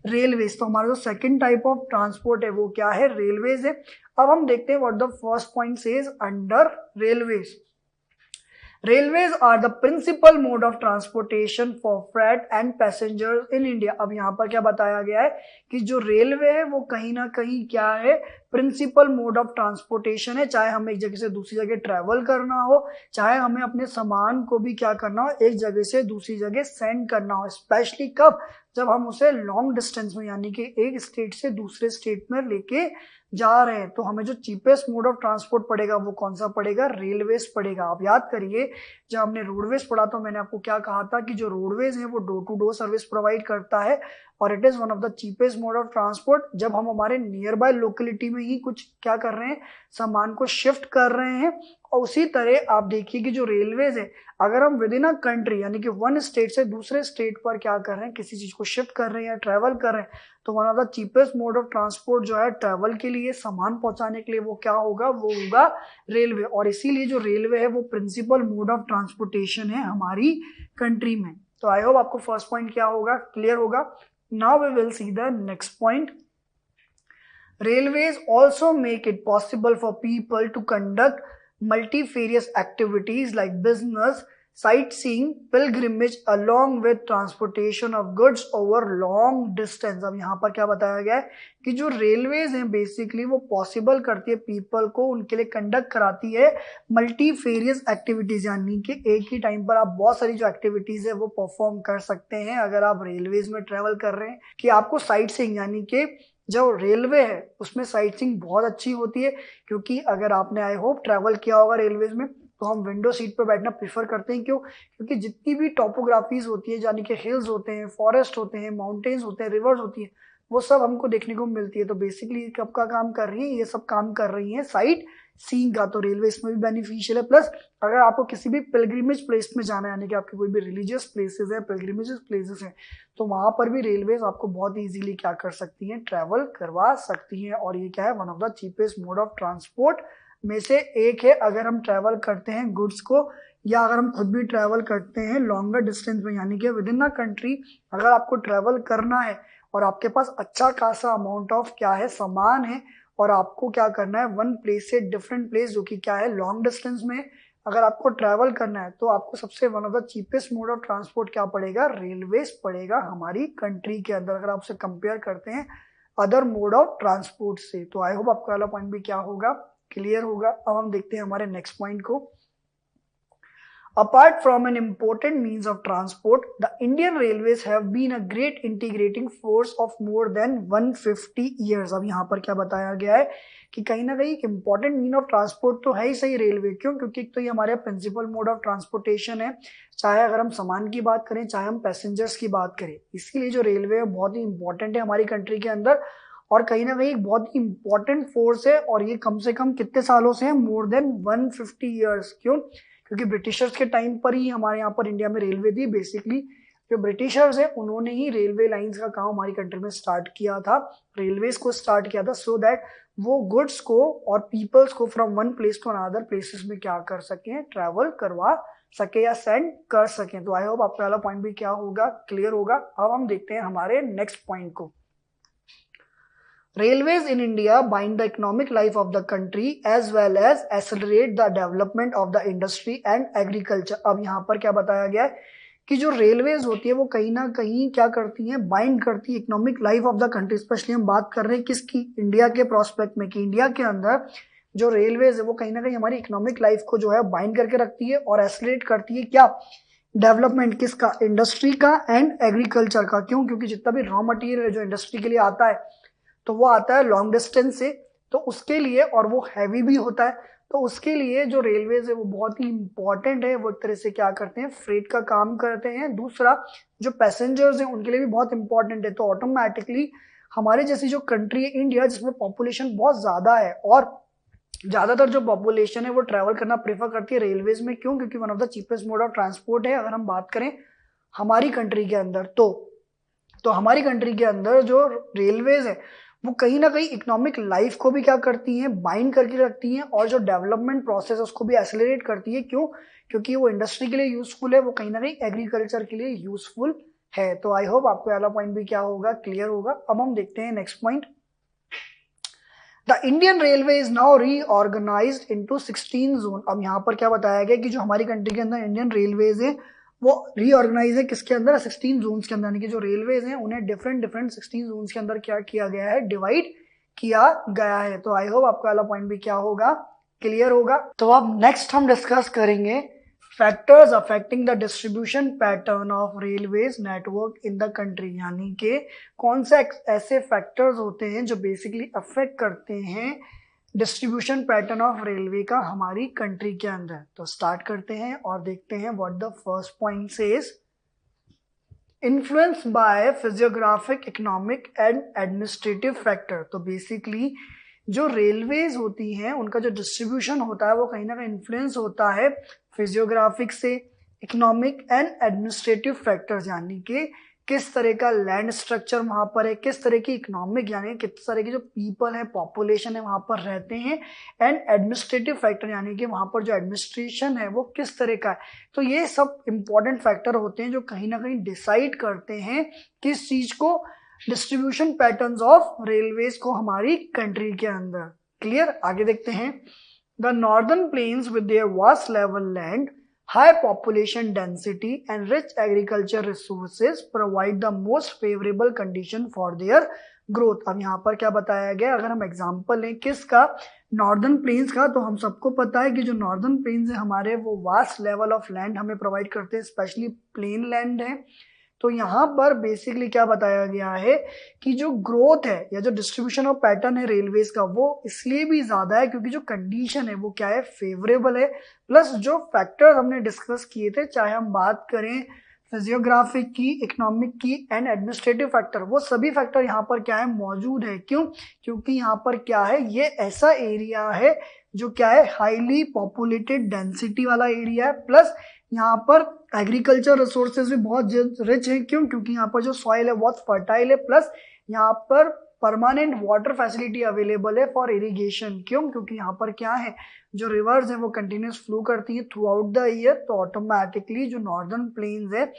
Railways. तो हमारा जो सेकंड टाइप ऑफ ट्रांसपोर्ट है वो क्या है, रेलवेज है। अब हम देखते हैं what the first point says under railways. Railways are the principal mode of transportation for freight and passengers in India. अब यहाँ पर क्या बताया गया है कि जो रेलवे है वो कहीं ना कहीं क्या है, प्रिंसिपल मोड ऑफ ट्रांसपोर्टेशन है। चाहे हमें एक जगह से दूसरी जगह ट्रेवल करना हो, चाहे हमें अपने सामान को भी क्या करना हो, एक जगह से दूसरी जगह सेंड करना हो। स्पेशली कब, जब हम उसे लॉन्ग डिस्टेंस में यानी कि एक स्टेट से दूसरे स्टेट में लेके जा रहे हैं, तो हमें जो चीपेस्ट मोड ऑफ ट्रांसपोर्ट पड़ेगा वो कौन सा पड़ेगा, रेलवेज पड़ेगा। आप याद करिए जब हमने रोडवेज पढ़ा तो मैंने आपको क्या कहा था कि जो रोडवेज है वो door to door service provide करता है और it is one of the cheapest mode of transport. जब हम हमारे नियर बाय लोकेलिटी में ही कुछ क्या कर रहे हैं, सामान को शिफ्ट कर रहे हैं। और उसी तरह आप देखिए कि जो रेलवेज है, अगर हम विद इन अ कंट्री यानी कि वन स्टेट से दूसरे स्टेट पर क्या कर रहे हैं, किसी चीज को शिफ्ट कर रहे हैं या ट्रेवल कर रहे हैं, तो one of the cheapest mode of transport जो है ट्रेवल के लिए, सामान पहुंचाने के लिए, वो क्या होगा, वो होगा रेलवे। और इसीलिए जो रेलवे है वो प्रिंसिपल मोड ऑफ ट्रांसपोर्टेशन है हमारी कंट्री में। तो आई होप आपको फर्स्ट पॉइंट क्या होगा, क्लियर होगा। Now we will see the next point. Railways also make it possible for people to conduct multifarious activities like business, sightseeing, pilgrimage along with transportation of goods over long distance। अब यहाँ पर क्या बताया गया है कि जो रेलवेज हैं बेसिकली वो पॉसिबल करती है पीपल को, उनके लिए कंडक्ट कराती है मल्टीफेरियस एक्टिविटीज, यानी कि एक ही टाइम पर आप बहुत सारी जो एक्टिविटीज है वो परफॉर्म कर सकते हैं अगर आप रेलवेज में ट्रेवल कर रहे हैं। कि आपको साइट सीइंग यानी कि जो रेलवे है उसमें साइट सीइंग बहुत अच्छी होती है, क्योंकि अगर आपने आई होप ट्रैवल किया होगा रेलवेज में तो हम विंडो सीट पर बैठना प्रीफर करते हैं। क्यों, क्योंकि जितनी भी टॉपोग्राफीज होती है, यानी कि हिल्स होते हैं, फॉरेस्ट होते हैं, माउंटेन्स होते हैं, रिवर्स होती है, वो सब हमको देखने को मिलती है। तो बेसिकली कब का काम कर रही है, ये सब काम कर रही है साइट सीइंग का। तो रेलवे इसमें भी बेनिफिशियल है। प्लस अगर आपको किसी भी पिलग्रिमेज प्लेस में जाना है, यानी कि आपके कोई भी रिलीजियस प्लेसेस है, पिलग्रिमेज प्लेसेस हैं, तो वहां पर भी रेलवेज आपको बहुत इजीली क्या कर सकती हैं, ट्रैवल करवा सकती हैं। और ये क्या है, one of the cheapest mode of transport में से एक है अगर हम ट्रैवल करते हैं गुड्स को, या अगर हम खुद भी ट्रैवल करते हैं लॉन्गर डिस्टेंस में, यानी कि विद इन द कंट्री अगर आपको ट्रैवल करना है और आपके पास अच्छा खासा अमाउंट ऑफ क्या है, सामान है, और आपको क्या करना है, वन प्लेस से डिफरेंट प्लेस जो कि क्या है लॉन्ग डिस्टेंस में अगर आपको ट्रैवल करना है, तो आपको सबसे one of the cheapest mode of transport क्या पड़ेगा, रेलवेज पड़ेगा हमारी कंट्री के अंदर, अगर आप उसे कंपेयर करते हैं अदर मोड ऑफ ट्रांसपोर्ट से। तो आई होप आपका वाला पॉइंट भी क्या होगा, क्लियर होगा। अब हम देखते हैं हमारे नेक्स्ट पॉइंट को। Apart from an important means of transport, the Indian Railways have been a great integrating force of more than 150 years। अब यहाँ पर क्या बताया गया है कि कहीं ना कहीं एक इंपॉर्टेंट मीन ऑफ ट्रांसपोर्ट तो है ही सही रेलवे। क्यों, क्योंकि एक तो ये हमारे प्रिंसिपल मोड ऑफ ट्रांसपोर्टेशन है, चाहे अगर हम सामान की बात करें चाहे हम पैसेंजर्स की बात करें। इसीलिए जो रेलवे है बहुत ही इंपॉर्टेंट है हमारी कंट्री के अंदर, और कहीं ना कहीं बहुत ही इंपॉर्टेंट फोर्स है। और ये कम से कम कितने सालों से है, मोर देन 150 ईयर्स। क्यों, क्योंकि ब्रिटिशर्स के टाइम पर ही हमारे यहाँ पर इंडिया में रेलवे थी। बेसिकली जो ब्रिटिशर्स है उन्होंने ही रेलवे लाइंस का काम हमारी कंट्री में स्टार्ट किया था, रेलवेज को स्टार्ट किया था, सो दैट वो गुड्स को और पीपल्स को from one place to another places में क्या कर सकें, ट्रैवल करवा सके या सेंड कर सकें। तो आई होप आपका वाला पॉइंट भी क्या होगा, क्लियर होगा। अब हम देखते हैं हमारे नेक्स्ट पॉइंट को। Railways in India bind the economic life of the country as well as accelerate the development of the industry and agriculture। अब यहाँ पर क्या बताया गया है कि जो रेलवेज होती है वो कहीं ना कहीं क्या करती हैं, बाइंड करती है economic life of the country. Specially हम बात कर रहे हैं किसकी, इंडिया के प्रोस्पेक्ट में, कि इंडिया के अंदर जो रेलवेज है वो कहीं ना कहीं हमारी इकोनॉमिक लाइफ को जो है बाइंड करके रखती है और एक्सेलरेट करती है क्या, डेवलपमेंट किसका, इंडस्ट्री का एंड एग्रीकल्चर का। क्यों, क्योंकि जितना भी रॉ मटेरियल जो इंडस्ट्री के लिए आता है तो वो आता है लॉन्ग डिस्टेंस से, तो उसके लिए, और वो हैवी भी होता है, तो उसके लिए जो रेलवेज है वो बहुत ही इंपॉर्टेंट है। वो एक तरह से क्या करते हैं, फ्रेट का काम करते हैं। दूसरा जो पैसेंजर्स हैं उनके लिए भी बहुत इंपॉर्टेंट है। तो ऑटोमेटिकली हमारे जैसी जो कंट्री है इंडिया, जिसमें पॉपुलेशन बहुत ज्यादा है और ज्यादातर जो पॉपुलेशन है वो ट्रैवल करना प्रेफर करती है रेलवेज में। क्यों, क्योंकि one of the cheapest mode of transport है अगर हम बात करें हमारी कंट्री के अंदर। तो हमारी कंट्री के अंदर जो रेलवेज है वो कहीं ना कहीं इकोनॉमिक लाइफ को भी क्या करती हैं, बाइंड करके रखती हैं, और जो डेवलपमेंट प्रोसेस उसको भी एक्सेलरेट करती है। क्यों, क्योंकि वो इंडस्ट्री के लिए यूजफुल है, वो कहीं ना कहीं एग्रीकल्चर के लिए यूजफुल है। तो आई होप आपको वाला पॉइंट भी क्या होगा, क्लियर होगा। अब हम देखते हैं next point. The Indian railway is now reorganised into 16 zone. अब यहाँ पर क्या बताया गया कि जो हमारी कंट्री के अंदर इंडियन रेलवेज है वो रीऑर्गेनाइज है किसके अंदर, 16 जोन्स के अंदर, यानी कि जो रेलवेज हैं उन्हें डिफरेंट डिफरेंट 16 जोन्स के अंदर क्या किया गया है, डिवाइड किया गया है। तो आई होप आपका वाला पॉइंट भी क्या होगा, क्लियर होगा। तो अब नेक्स्ट हम डिस्कस करेंगे factors affecting the distribution pattern of railways network in the country, यानी कि कौन से ऐसे फैक्टर्स होते हैं जो बेसिकली अफेक्ट करते हैं डिस्ट्रीब्यूशन पैटर्न ऑफ रेलवे का हमारी कंट्री के अंदर। तो स्टार्ट करते हैं और देखते हैं what the first point says. Influence by physiographic, economic and administrative factor. तो बेसिकली जो रेलवेज होती हैं उनका जो डिस्ट्रीब्यूशन होता है वो कहीं ना कहीं इन्फ्लुएंस होता है फिजियोग्राफिक से, इकोनॉमिक एंड एडमिनिस्ट्रेटिव फैक्टर्स, यानी कि किस तरह का लैंड स्ट्रक्चर वहां पर है, किस तरह की इकोनॉमिक यानी किस तरह की जो पीपल है, पॉपुलेशन है वहां पर रहते हैं, एंड एडमिनिस्ट्रेटिव फैक्टर यानी कि वहां पर जो एडमिनिस्ट्रेशन है वो किस तरह का है। तो ये सब इंपॉर्टेंट फैक्टर होते हैं जो कहीं ना कहीं डिसाइड करते हैं किस चीज को, डिस्ट्रीब्यूशन पैटर्न्स ऑफ रेलवेज को हमारी कंट्री के अंदर। क्लियर, आगे देखते हैं। The northern plains with their vast level land, high population density and rich agriculture resources provide the most favorable condition for their growth। अब यहाँ पर क्या बताया गया, अगर हम एग्जांपल लें किसका, नॉर्दर्न प्लेन्स का, तो हम सबको पता है कि जो नॉर्दर्न प्लेन्स है हमारे वो वास्ट लेवल ऑफ लैंड हमें प्रोवाइड करते हैं, स्पेशली प्लेन लैंड है। तो यहाँ पर बेसिकली क्या बताया गया है कि जो ग्रोथ है या जो डिस्ट्रीब्यूशन ऑफ पैटर्न है रेलवेज का वो इसलिए भी ज्यादा है क्योंकि जो कंडीशन है वो क्या है, फेवरेबल है। प्लस जो फैक्टर हमने डिस्कस किए थे, चाहे हम बात करें फिजियोग्राफिक की, इकोनॉमिक की एंड एडमिनिस्ट्रेटिव फैक्टर, वो सभी फैक्टर यहाँ पर क्या है, मौजूद है। क्यों, क्योंकि यहाँ पर क्या है, ये ऐसा एरिया है जो क्या है, हाईली पॉपुलेटेड डेंसिटी वाला एरिया है। प्लस यहाँ पर एग्रीकल्चर रिसोर्सेज भी बहुत रिच है। क्यों, क्योंकि यहाँ पर जो सॉइल है बहुत फर्टाइल है। प्लस यहाँ पर परमानेंट वाटर फैसिलिटी अवेलेबल है फॉर इरिगेशन। क्यों, क्योंकि यहाँ पर क्या है, जो रिवर्स है वो कंटिन्यूस फ्लो करती है थ्रू आउट द ईयर। तो ऑटोमेटिकली जो नॉर्दर्न प्लेन्स है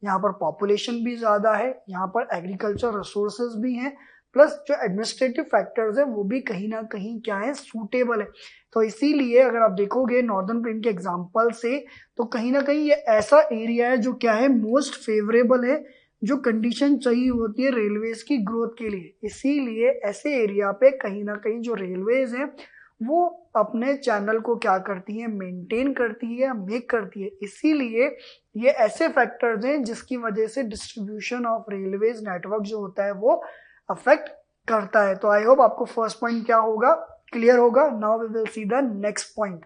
यहाँ पर पॉपुलेशन भी ज्यादा है, यहाँ पर एग्रीकल्चर रिसोर्सेज भी हैं, प्लस जो एडमिनिस्ट्रेटिव फैक्टर्स है वो भी कहीं ना कहीं क्या है, सूटेबल है। तो इसीलिए अगर आप देखोगे नॉर्दर्न प्लेन के एग्जांपल से, तो कहीं ना कहीं ये ऐसा एरिया है जो क्या है, मोस्ट फेवरेबल है, जो कंडीशन चाहिए होती है रेलवेज की ग्रोथ के लिए। इसीलिए ऐसे एरिया पे कहीं ना कहीं जो रेलवेज है वो अपने चैनल को क्या करती है, मेंटेन करती है, मेक करती है। इसीलिए ये ऐसे फैक्टर्स हैं जिसकी वजह से डिस्ट्रीब्यूशन ऑफ रेलवेज नेटवर्क जो होता है वो अफेक्ट करता है। तो आई होप आपको फर्स्ट पॉइंट क्या होगा, क्लियर होगा। Now we will see the next point.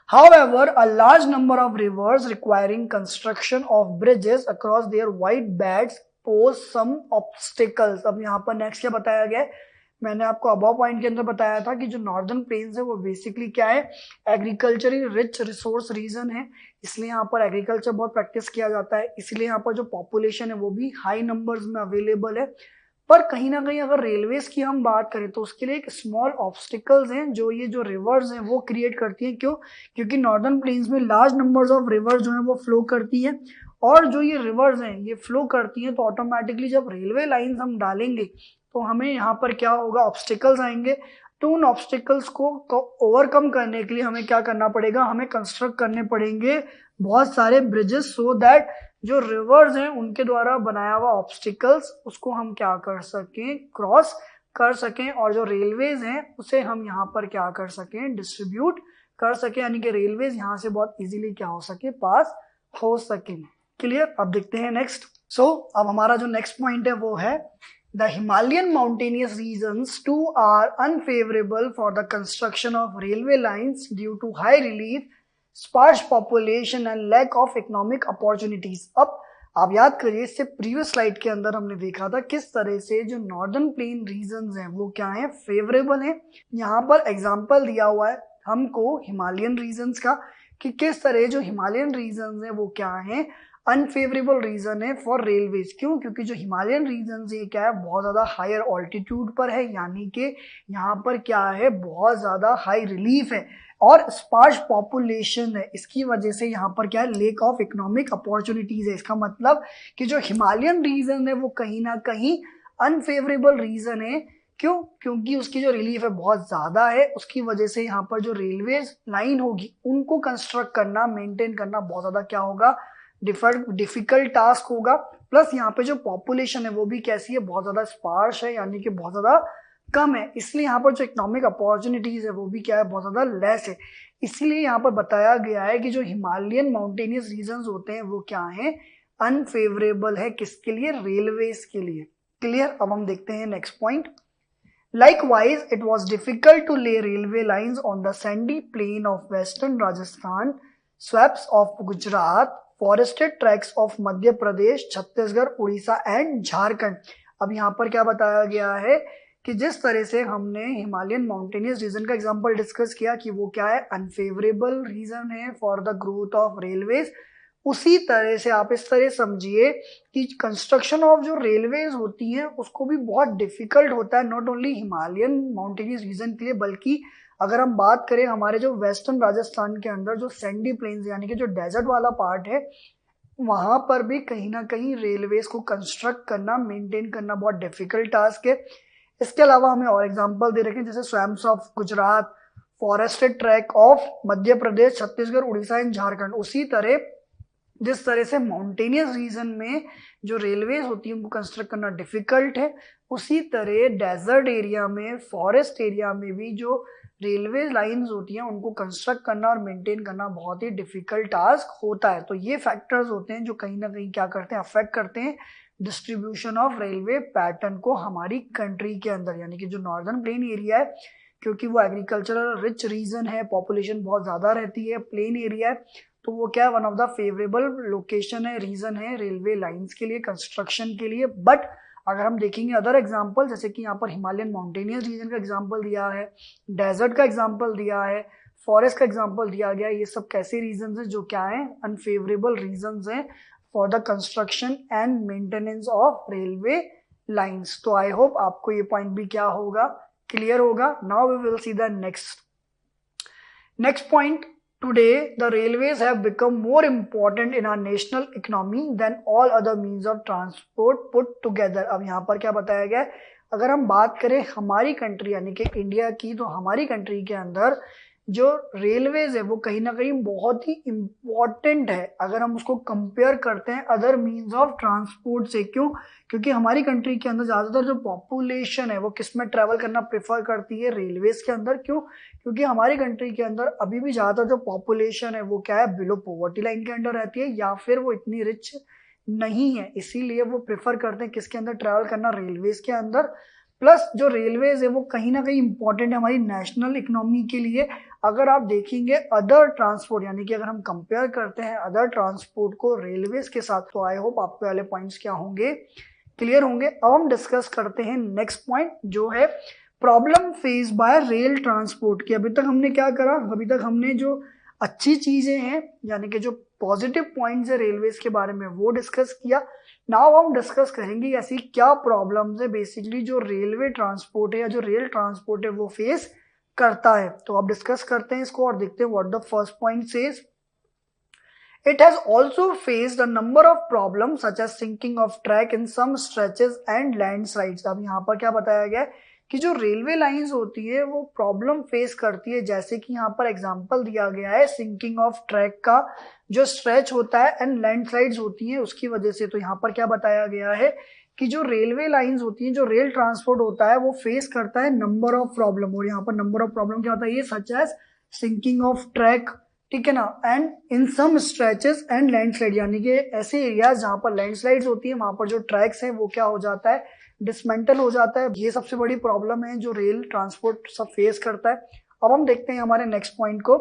However, a large number of rivers requiring construction of bridges across their wide beds pose some obstacles। अब यहाँ पर नेक्स्ट क्या बताया गया है, मैंने आपको अबव पॉइंट के अंदर बताया था कि जो नॉर्दर्न प्लेन्स है वो बेसिकली क्या है, एग्रीकल्चरली रिच रिसोर्स रीजन है, इसलिए यहाँ पर एग्रीकल्चर बहुत प्रैक्टिस किया जाता है। इसलिए यहाँ पर जो पॉपुलेशन है वो भी हाई नंबर्स में अवेलेबल है। पर कहीं ना कहीं अगर रेलवेज की हम बात करें तो उसके लिए एक स्मॉल ऑब्स्टिकल्स हैं जो ये जो रिवर्स हैं वो क्रिएट करती हैं। क्यों, क्योंकि नॉर्दर्न प्लेन्स में लार्ज नंबर्स ऑफ रिवर्स जो हैं वो फ्लो करती हैं, और जो ये रिवर्स हैं ये फ्लो करती हैं तो ऑटोमेटिकली जब रेलवे लाइंस हम डालेंगे तो हमें यहाँ पर क्या होगा, ऑब्स्टिकल्स आएंगे। तो उन ऑब्स्टिकल्स को ओवरकम करने के लिए हमें क्या करना पड़ेगा, हमें कंस्ट्रक्ट करने पड़ेंगे बहुत सारे ब्रिजेस, सो दैट जो रिवर्स हैं उनके द्वारा बनाया हुआ ऑब्स्टिकल्स उसको हम क्या कर सकें, क्रॉस कर सकें, और जो रेलवेज हैं उसे हम यहाँ पर क्या कर सकें, डिस्ट्रीब्यूट कर सकें, यानी कि रेलवेज यहाँ से बहुत इजीली क्या हो सके, पास हो सके। क्लियर, अब देखते हैं नेक्स्ट। सो अब हमारा जो नेक्स्ट पॉइंट है वो है the Himalayan mountainous regions to are unfavourable for the construction of railway lines due to high relief, sparse population and lack of economic opportunities. अब आप याद करिए, इससे प्रीवियस स्लाइड के अंदर हमने देखा था किस तरह से जो नॉर्दर्न प्लेन रीजन्स हैं वो क्या है, फेवरेबल है। यहाँ पर एग्जांपल दिया हुआ है हमको हिमालयन रीजन्स का। कि किस तरह जो हिमालयन रीजन है वो क्या है, अनफेवरेबल रीजन है फॉर रेलवेज। क्यों? क्योंकि जो हिमालयन रीजन ये क्या है, बहुत ज्यादा हायर ऑल्टीट्यूड पर है, यानी कि यहाँ पर क्या है, बहुत ज्यादा हाई रिलीफ है और स्पार्स पॉपुलेशन है। इसकी वजह से यहाँ पर क्या है, लेक ऑफ इकोनॉमिक अपॉर्चुनिटीज है। इसका मतलब कि जो हिमालयन रीजन है वो कहीं ना कहीं अनफेवरेबल रीजन है। क्यों? क्योंकि उसकी जो रिलीफ है बहुत ज्यादा है, उसकी वजह से यहाँ पर जो रेलवे लाइन होगी उनको कंस्ट्रक्ट करना, मेंटेन करना बहुत ज्यादा क्या होगा, डिफिकल्ट टास्क होगा। प्लस यहाँ पे जो पॉपुलेशन है वो भी कैसी है, बहुत ज्यादा स्पार्स है, यानी कि बहुत ज्यादा कम है। इसलिए यहाँ पर जो इकोनॉमिक अपॉर्चुनिटीज है वो भी क्या है, बहुत ज्यादा लेस है। इसलिए यहाँ पर बताया गया है कि जो हिमालयन माउंटेनियस रीजन होते हैं वो क्या है, अनफेवरेबल है। किसके लिए? रेलवेज के लिए। क्लियर? अब हम देखते हैं next point. Likewise, it was difficult to lay railway lines on the sandy plain of western Rajasthan, swamps of Gujarat, forested tracts of Madhya Pradesh, Chhattisgarh, Orissa and Jharkhand. अब यहाँ पर क्या बताया गया है कि जिस तरह से हमने हिमालयन माउंटेनियस रीजन का एग्जांपल डिस्कस किया कि वो क्या है, अनफेवरेबल रीजन है for the growth of railways, उसी तरह से आप इस तरह समझिए कि कंस्ट्रक्शन ऑफ जो रेलवेज होती हैं उसको भी बहुत डिफिकल्ट होता है, not only Himalayan mountainous region के लिए, बल्कि अगर हम बात करें हमारे जो वेस्टर्न राजस्थान के अंदर जो सैंडी प्लेन्स यानी कि जो डेजर्ट वाला पार्ट है, वहां पर भी कहीं ना कहीं रेलवेज को कंस्ट्रक्ट करना, मेंटेन करना बहुत डिफिकल्ट टास्क है। इसके अलावा हमें और एग्जांपल दे रखे हैं, जैसे swamps of Gujarat, forested track of Madhya Pradesh, Chhattisgarh, Orissa and Jharkhand. उसी तरह जिस तरह से माउंटेनियस रीजन में जो रेलवेज होती है उनको कंस्ट्रक्ट करना डिफिकल्ट है, उसी तरह डेजर्ट एरिया में, फॉरेस्ट एरिया में भी जो रेलवे लाइंस होती हैं उनको कंस्ट्रक्ट करना और मेंटेन करना बहुत ही डिफिकल्ट टास्क होता है। तो ये फैक्टर्स होते हैं जो कहीं ना कहीं क्या करते हैं, अफेक्ट करते हैं डिस्ट्रीब्यूशन ऑफ रेलवे पैटर्न को हमारी कंट्री के अंदर। यानी कि जो नॉर्दर्न प्लेन एरिया है, क्योंकि वो एग्रीकल्चरल रिच रीजन है, पॉपुलेशन बहुत ज्यादा रहती है, प्लेन एरिया है, तो वो क्या है, one of the favourable location है, रीजन है रेलवे लाइंस के लिए, कंस्ट्रक्शन के लिए। बट अगर हम देखेंगे अदर एग्जांपल, जैसे कि यहाँ पर हिमालयन माउंटेनियस रीजन का एग्जांपल दिया है, डेजर्ट का एग्जांपल दिया है, फॉरेस्ट का एग्जांपल दिया गया, ये सब कैसे रीजन है जो क्या है, अनफेवरेबल रीजन है for the construction and maintenance of railway lines. तो आई होप आपको ये पॉइंट भी क्या होगा, क्लियर होगा। Now we will see the next point. Today, the railways have become more important in our national economy than all other means of transport put together. अब यहाँ पर क्या बताया गया है, अगर हम बात करें हमारी कंट्री यानी कि इंडिया की, तो हमारी कंट्री के अंदर जो रेलवेज है वो कहीं ना कहीं बहुत ही इम्पॉर्टेंट है अगर हम उसको कंपेयर करते हैं अदर मीन्स ऑफ ट्रांसपोर्ट से। क्यों? क्योंकि हमारी कंट्री के अंदर ज़्यादातर जो पॉपुलेशन है वो किस में ट्रैवल करना प्रेफर करती है, रेलवेज के अंदर। क्यों? क्योंकि हमारी कंट्री के अंदर अभी भी ज़्यादातर जो पॉपुलेशन है वो क्या है, बिलो पॉवर्टी लाइन के अंडर रहती है, या फिर वो इतनी रिच नहीं है, इसीलिए वो प्रेफर करते हैं किसके अंदर ट्रैवल करना, रेलवेज के अंदर। प्लस जो रेलवेज है वो कहीं ना कहीं इंपॉर्टेंट है हमारी नेशनल इकोनॉमी के लिए। अगर आप देखेंगे अदर ट्रांसपोर्ट, यानी कि अगर हम कंपेयर करते हैं अदर ट्रांसपोर्ट को रेलवेज के साथ, तो आई होप आपके वाले पॉइंट्स क्या होंगे, क्लियर होंगे। अब हम डिस्कस करते हैं नेक्स्ट पॉइंट जो है problem face by rail transport की। अभी तक हमने क्या करा, अभी तक हमने जो अच्छी चीजें हैं यानी कि जो पॉजिटिव पॉइंट्स है रेलवेज के बारे में वो डिस्कस किया। नाउ हम डिस्कस करेंगे ऐसी क्या प्रॉब्लम्स है बेसिकली जो रेलवे ट्रांसपोर्ट है या जो रेल ट्रांसपोर्ट है वो फेस करता है। तो अब डिस्कस करते हैं इसको और देखते हैं what the first point says. It has also faced a number of problems such as sinking of track in some stretches and landslides. अब यहाँ पर क्या बताया गया है कि जो रेलवे लाइंस होती है वो प्रॉब्लम फेस करती है, जैसे कि यहाँ पर एग्जांपल दिया गया है सिंकिंग ऑफ ट्रैक का जो स्ट्रेच होता है एंड लैंडस्लाइड्स होती हैं उसकी वजह से। तो यहाँ पर क्या बताया गया है कि जो रेलवे लाइंस होती हैं, जो रेल ट्रांसपोर्ट होता है वो फेस करता है नंबर ऑफ प्रॉब्लम। और यहाँ पर नंबर ऑफ प्रॉब्लम क्या होता है, ये such as sinking of track, ठीक है ना, and in some stretches and landslide, यानी कि ऐसे एरियाज जहां पर लैंडस्लाइड्स होती है वहां पर जो ट्रैक्स हैं वो क्या हो जाता है, डिसमेंटल हो जाता है। ये सबसे बड़ी प्रॉब्लम है जो रेल ट्रांसपोर्ट सब फेस करता है। अब हम देखते हैं हमारे नेक्स्ट पॉइंट को।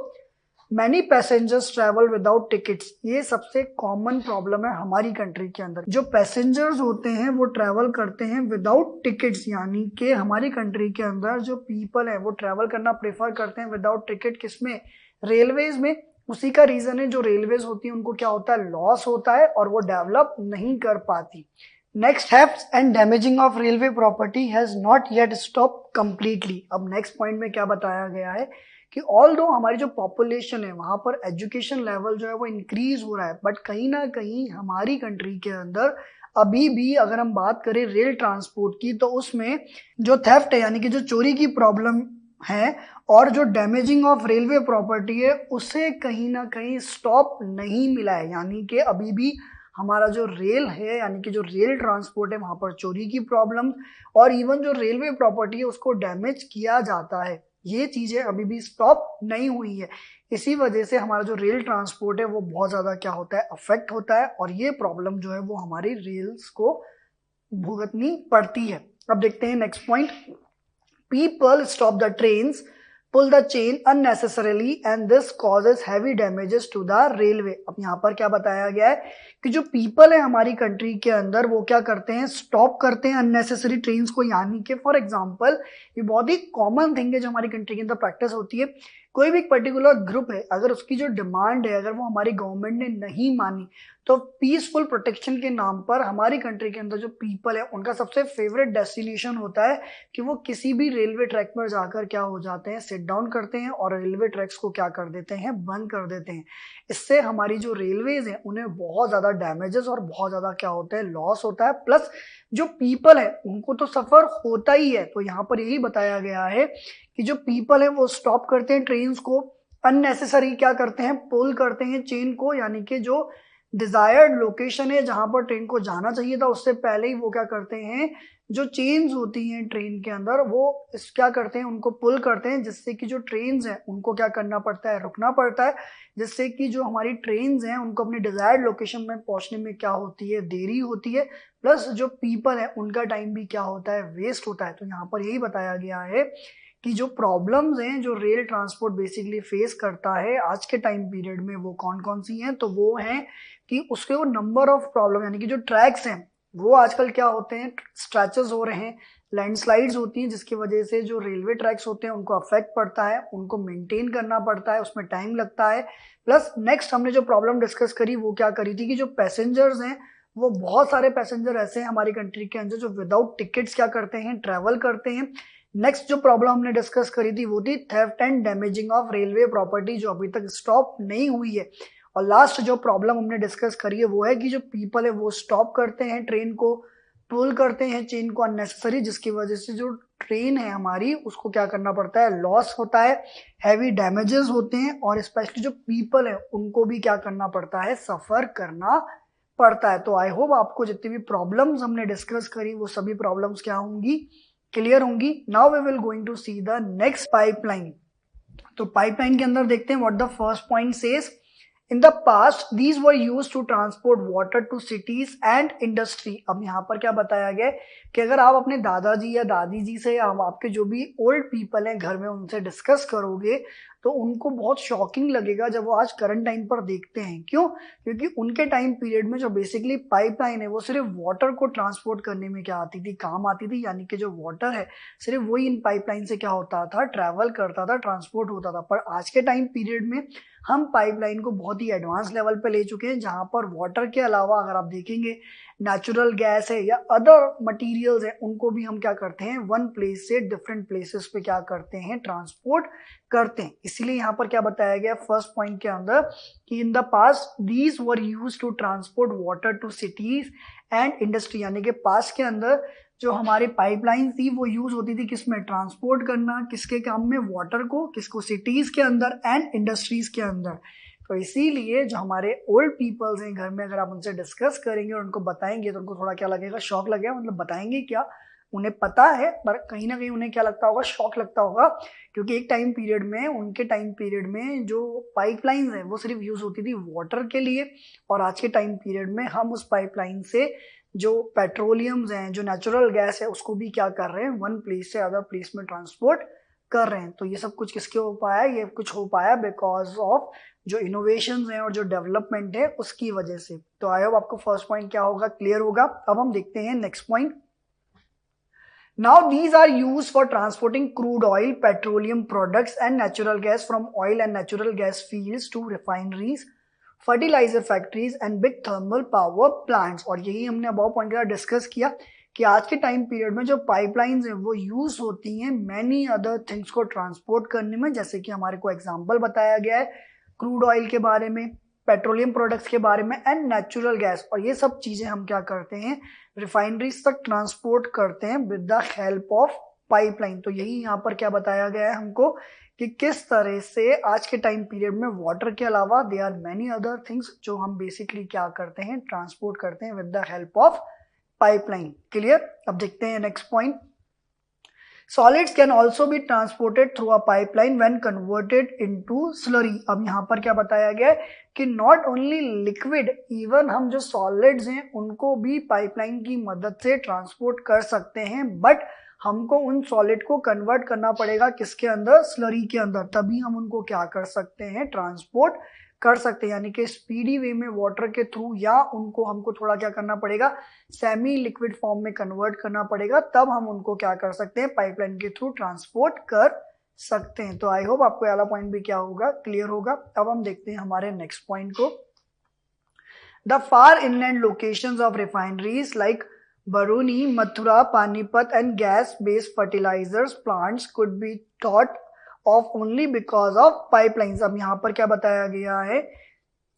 Many passengers travel without tickets, ये सबसे कॉमन प्रॉब्लम है हमारी कंट्री के अंदर। जो पैसेंजर्स होते हैं वो ट्रैवल करते हैं विदाउट टिकट्स, यानी कि हमारी कंट्री के अंदर जो पीपल है वो ट्रैवल करना प्रेफर करते हैं विदाउट टिकट, किसमें, रेलवेज में। उसी का रीजन है जो रेलवेज होती है उनको क्या होता है, लॉस होता है और वो डेवलप नहीं कर पाती। Next, theft and damaging of railway property has not yet stop completely. अब नेक्स्ट पॉइंट में क्या बताया गया है कि ऑल दो हमारी जो पॉपुलेशन है वहां पर एजुकेशन लेवल जो है वो इंक्रीज हो रहा है, बट कहीं ना कहीं हमारी कंट्री के अंदर अभी भी अगर हम बात करें रेल ट्रांसपोर्ट की तो उसमें जो थेफ्ट है यानी कि जो चोरी की प्रॉब्लम है और जो डैमेजिंग ऑफ रेलवे प्रॉपर्टी है उसे कहीं ना कहीं स्टॉप नहीं मिला है। यानी कि अभी भी हमारा जो रेल है यानी कि जो रेल ट्रांसपोर्ट है वहां पर चोरी की प्रॉब्लम और इवन जो रेलवे प्रॉपर्टी है उसको डैमेज किया जाता है, ये चीजें अभी भी स्टॉप नहीं हुई है। इसी वजह से हमारा जो रेल ट्रांसपोर्ट है वो बहुत ज्यादा क्या होता है, अफेक्ट होता है और ये प्रॉब्लम जो है वो हमारी रेल्स को भुगतनी पड़ती है। अब देखते हैं next point, people stop the trains, pull the chain unnecessarily and this causes heavy damages to the railway। अब यहाँ पर क्या बताया गया है कि जो पीपल है हमारी कंट्री के अंदर वो क्या करते हैं, स्टॉप करते हैं अननेसेसरी ट्रेन्स को। यानी कि फॉर एग्जांपल ये बहुत ही कॉमन थिंग है जो हमारी कंट्री के अंदर प्रैक्टिस होती है, कोई भी एक पर्टिकुलर ग्रुप है अगर उसकी जो डिमांड है अगर वो हमारी गवर्नमेंट ने नहीं मानी तो पीसफुल प्रोटेक्शन के नाम पर हमारी कंट्री के अंदर जो पीपल है उनका सबसे फेवरेट डेस्टिनेशन होता है कि वो किसी भी रेलवे ट्रैक पर जाकर क्या हो जाते हैं, सिट डाउन करते हैं और रेलवे ट्रैक्स को क्या कर देते हैं, बंद कर देते हैं। इससे हमारी जो रेलवेज हैं उन्हें बहुत ज्यादा डैमेजेस और बहुत ज्यादा क्या होता है, लॉस होता है, प्लस जो पीपल है उनको तो सफर होता ही है। तो यहाँ पर यही बताया गया है कि जो पीपल है वो स्टॉप करते हैं ट्रेन्स को, अननेसेसरी क्या करते हैं, पुल करते हैं चेन को, यानी कि जो डिजायर्ड लोकेशन है जहां पर ट्रेन को जाना चाहिए था उससे पहले ही वो क्या करते हैं, जो चेन्स होती हैं ट्रेन के अंदर वो क्या करते हैं, उनको पुल करते हैं, जिससे कि जो ट्रेन्स हैं उनको क्या करना पड़ता है, रुकना पड़ता है, जिससे कि जो हमारी ट्रेन्स हैं उनको अपने डिजायर्ड लोकेशन में पहुंचने में क्या होती है, देरी होती है, प्लस जो पीपल है उनका टाइम भी क्या होता है, वेस्ट होता है। तो यहाँ पर यही बताया गया है कि जो प्रॉब्लम्स हैं जो रेल ट्रांसपोर्ट बेसिकली फेस करता है आज के टाइम पीरियड में वो कौन कौन सी हैं, तो वो हैं कि उसके वो नंबर ऑफ प्रॉब्लम यानी कि जो ट्रैक्स हैं वो आजकल क्या होते हैं, स्ट्रेचेस हो रहे हैं, लैंडस्लाइड्स होती हैं, जिसकी वजह से जो रेलवे ट्रैक्स होते हैं उनको अफेक्ट पड़ता है, उनको मेंटेन करना पड़ता है, उसमें टाइम लगता है। प्लस नेक्स्ट हमने जो प्रॉब्लम डिस्कस करी वो क्या करी थी कि जो पैसेंजर्स हैं वो बहुत सारे पैसेंजर ऐसे हैं हमारी कंट्री के अंदर जो विदाउट टिकट्स क्या करते हैं, ट्रेवल करते हैं। नेक्स्ट जो प्रॉब्लम हमने डिस्कस करी थी वो थी theft and damaging of railway property जो अभी तक स्टॉप नहीं हुई है। और लास्ट जो प्रॉब्लम हमने डिस्कस करी है वो है कि जो पीपल है वो स्टॉप करते हैं ट्रेन को, पुल करते हैं चेन को अननेसेसरी, जिसकी वजह से जो ट्रेन है हमारी उसको क्या करना पड़ता है, लॉस होता है, हैवी डैमेजेस होते हैं और स्पेशली जो पीपल है उनको भी क्या करना पड़ता है, सफर करना पड़ता है। तो आई होप आपको जितनी भी प्रॉब्लम्स हमने डिस्कस करी वो सभी प्रॉब्लम्स क्या होंगी, क्लियर होंगी। Now we will going to see the next pipeline. तो पाइपलाइन के अंदर देखते हैं what the first point says, in the past these were used to transport water to cities and industry. अब यहाँ पर क्या बताया गया है कि अगर आप अपने दादाजी या दादी जी से या आपके जो भी ओल्ड पीपल हैं घर में उनसे डिस्कस करोगे तो उनको बहुत शॉकिंग लगेगा जब वो आज करंट टाइम पर देखते हैं। क्यों? क्योंकि उनके टाइम पीरियड में जो बेसिकली पाइपलाइन है वो सिर्फ वाटर को ट्रांसपोर्ट करने में क्या आती थी, काम आती थी, यानी कि जो वाटर है सिर्फ वही इन पाइपलाइन से क्या होता था, ट्रैवल करता था, ट्रांसपोर्ट होता था। पर आज के टाइम पीरियड में हम पाइपलाइन को बहुत ही एडवांस लेवल पे ले चुके हैं जहां पर वाटर के अलावा अगर आप देखेंगे नेचुरल गैस है या अदर मटेरियल्स है उनको भी हम क्या करते हैं, वन प्लेस से डिफरेंट प्लेसेस पे क्या करते हैं, ट्रांसपोर्ट करते हैं। इसीलिए यहाँ पर क्या बताया गया फर्स्ट पॉइंट के अंदर कि in the past these were used to transport water to cities and industry, यानी कि पास्ट के अंदर जो हमारी पाइपलाइन थी वो यूज होती थी किसमें, ट्रांसपोर्ट करना, किसके काम में, वाटर को, किसको, सिटीज के अंदर एंड इंडस्ट्रीज के अंदर। तो इसीलिए जो हमारे ओल्ड पीपल्स हैं घर में अगर आप उनसे डिस्कस करेंगे और उनको बताएंगे तो उनको थोड़ा क्या लगेगा, शॉक लगेगा। मतलब बताएंगे क्या, उन्हें पता है पर कहीं ना कहीं उन्हें क्या लगता होगा, शॉक लगता होगा, क्योंकि एक टाइम पीरियड में, उनके टाइम पीरियड में जो पाइपलाइंस हैं वो सिर्फ यूज होती थी वाटर के लिए और आज के टाइम पीरियड में हम उस पाइपलाइन से जो पेट्रोलियम्स हैं, जो नेचुरल गैस है उसको भी क्या कर रहे हैं, वन प्लेस से अदर प्लेस में ट्रांसपोर्ट कर रहे हैं। तो ये सब कुछ किसके हो पाया, ये कुछ हो पाया बिकॉज ऑफ जो इनोवेशंस हैं और जो डेवलपमेंट है उसकी वजह से। तो आई होप आपको फर्स्ट पॉइंट क्या होगा, क्लियर होगा। अब हम देखते हैं next point. Now these are used for transporting crude oil, petroleum products and natural gas from oil and natural gas fields to refineries, fertiliser factories and big thermal power plants. और यही हमने about point का discuss किया कि आज के time period में जो पाइपलाइंस हैं वो यूज होती हैं मैनी अदर थिंग्स को ट्रांसपोर्ट करने में, जैसे कि हमारे को एग्जांपल बताया गया है क्रूड ऑयल के बारे में, पेट्रोलियम प्रोडक्ट्स के बारे में एंड नेचुरल गैस। और ये सब चीजें हम क्या करते हैं, रिफाइनरीज तक ट्रांसपोर्ट करते हैं with the help of pipeline. तो यही यहाँ पर क्या बताया गया है हमको कि किस तरह से आज के टाइम पीरियड में वाटर के अलावा they are many other things जो हम बेसिकली क्या करते हैं, ट्रांसपोर्ट करते हैं with the help of pipeline. Clear. अब देखते हैं next point. Solids can also be transported through a pipeline when converted into slurry। अब यहाँ पर क्या बताया गया है कि नॉट ओनली लिक्विड, इवन हम जो सॉलिड्स हैं उनको भी पाइपलाइन की मदद से ट्रांसपोर्ट कर सकते हैं, बट हमको उन सॉलिड को कन्वर्ट करना पड़ेगा किसके अंदर, स्लरी के अंदर, तभी हम उनको क्या कर सकते हैं, ट्रांसपोर्ट कर सकते हैं। यानी कि स्पीडी वे में वाटर के थ्रू, या उनको हमको थोड़ा क्या करना पड़ेगा, सेमी लिक्विड फॉर्म में कन्वर्ट करना पड़ेगा, तब हम उनको क्या कर सकते हैं, पाइपलाइन के थ्रू ट्रांसपोर्ट कर सकते हैं। तो आई होप आपको वाला पॉइंट भी क्या होगा, क्लियर होगा। अब हम देखते हैं हमारे नेक्स्ट पॉइंट को। The far inland locations of refineries like Barauni, Mathura, Panipat and gas based fertilisers plants could be thought of only because of pipelines. अब यहाँ पर क्या बताया गया है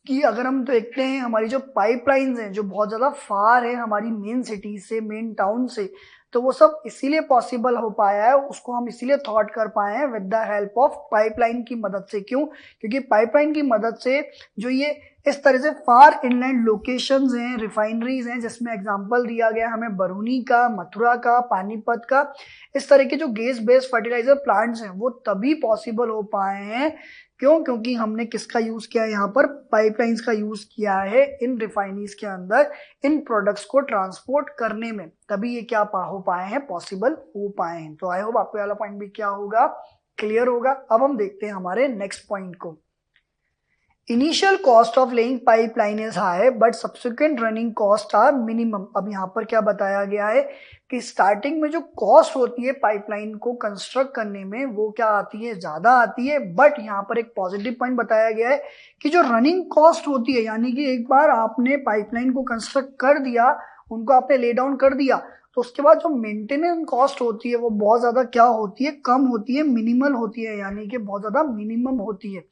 कि अगर हम देखते हैं हमारी जो पाइपलाइंस हैं जो बहुत ज्यादा फार है हमारी मेन सिटी से, मेन टाउन से, तो वो सब इसीलिए पॉसिबल हो पाया है, उसको हम इसीलिए थॉट कर पाए हैं with the help of pipeline की मदद से। क्यों? क्योंकि पाइपलाइन की मदद से जो ये इस तरह से फार इनलैंड लोकेशंस हैं, रिफाइनरीज हैं, जिसमें एग्जांपल दिया गया हमें बरूनी का, मथुरा का, पानीपत का, इस तरह के जो गैस बेस्ड फर्टिलाइजर प्लांट्स हैं वो तभी पॉसिबल हो पाए हैं। क्यों? क्योंकि हमने किसका यूज किया है, यहाँ पर पाइपलाइंस का यूज किया है इन रिफाइनरीज के अंदर इन प्रोडक्ट्स को ट्रांसपोर्ट करने में, तभी ये क्या हो पाए हैं, पॉसिबल हो पाए हैं। तो आई होप आपको वाला पॉइंट भी क्या होगा, क्लियर होगा। अब हम देखते हैं हमारे नेक्स्ट पॉइंट को। Initial cost of laying pipeline is high but subsequent running cost are minimum. अब यहाँ पर क्या बताया गया है कि स्टार्टिंग में जो कॉस्ट होती है पाइपलाइन को कंस्ट्रक्ट करने में वो क्या आती है, ज्यादा आती है, बट यहाँ पर एक पॉजिटिव पॉइंट बताया गया है कि जो रनिंग कॉस्ट होती है, यानी कि एक बार आपने पाइपलाइन को कंस्ट्रक्ट कर दिया, उनको आपने ले डाउन कर दिया, तो उसके बाद जो मेंटेनेंस कॉस्ट होती है वो बहुत ज्यादा क्या होती है, कम होती है, मिनिमल होती है, यानी कि बहुत ज्यादा मिनिमम होती है।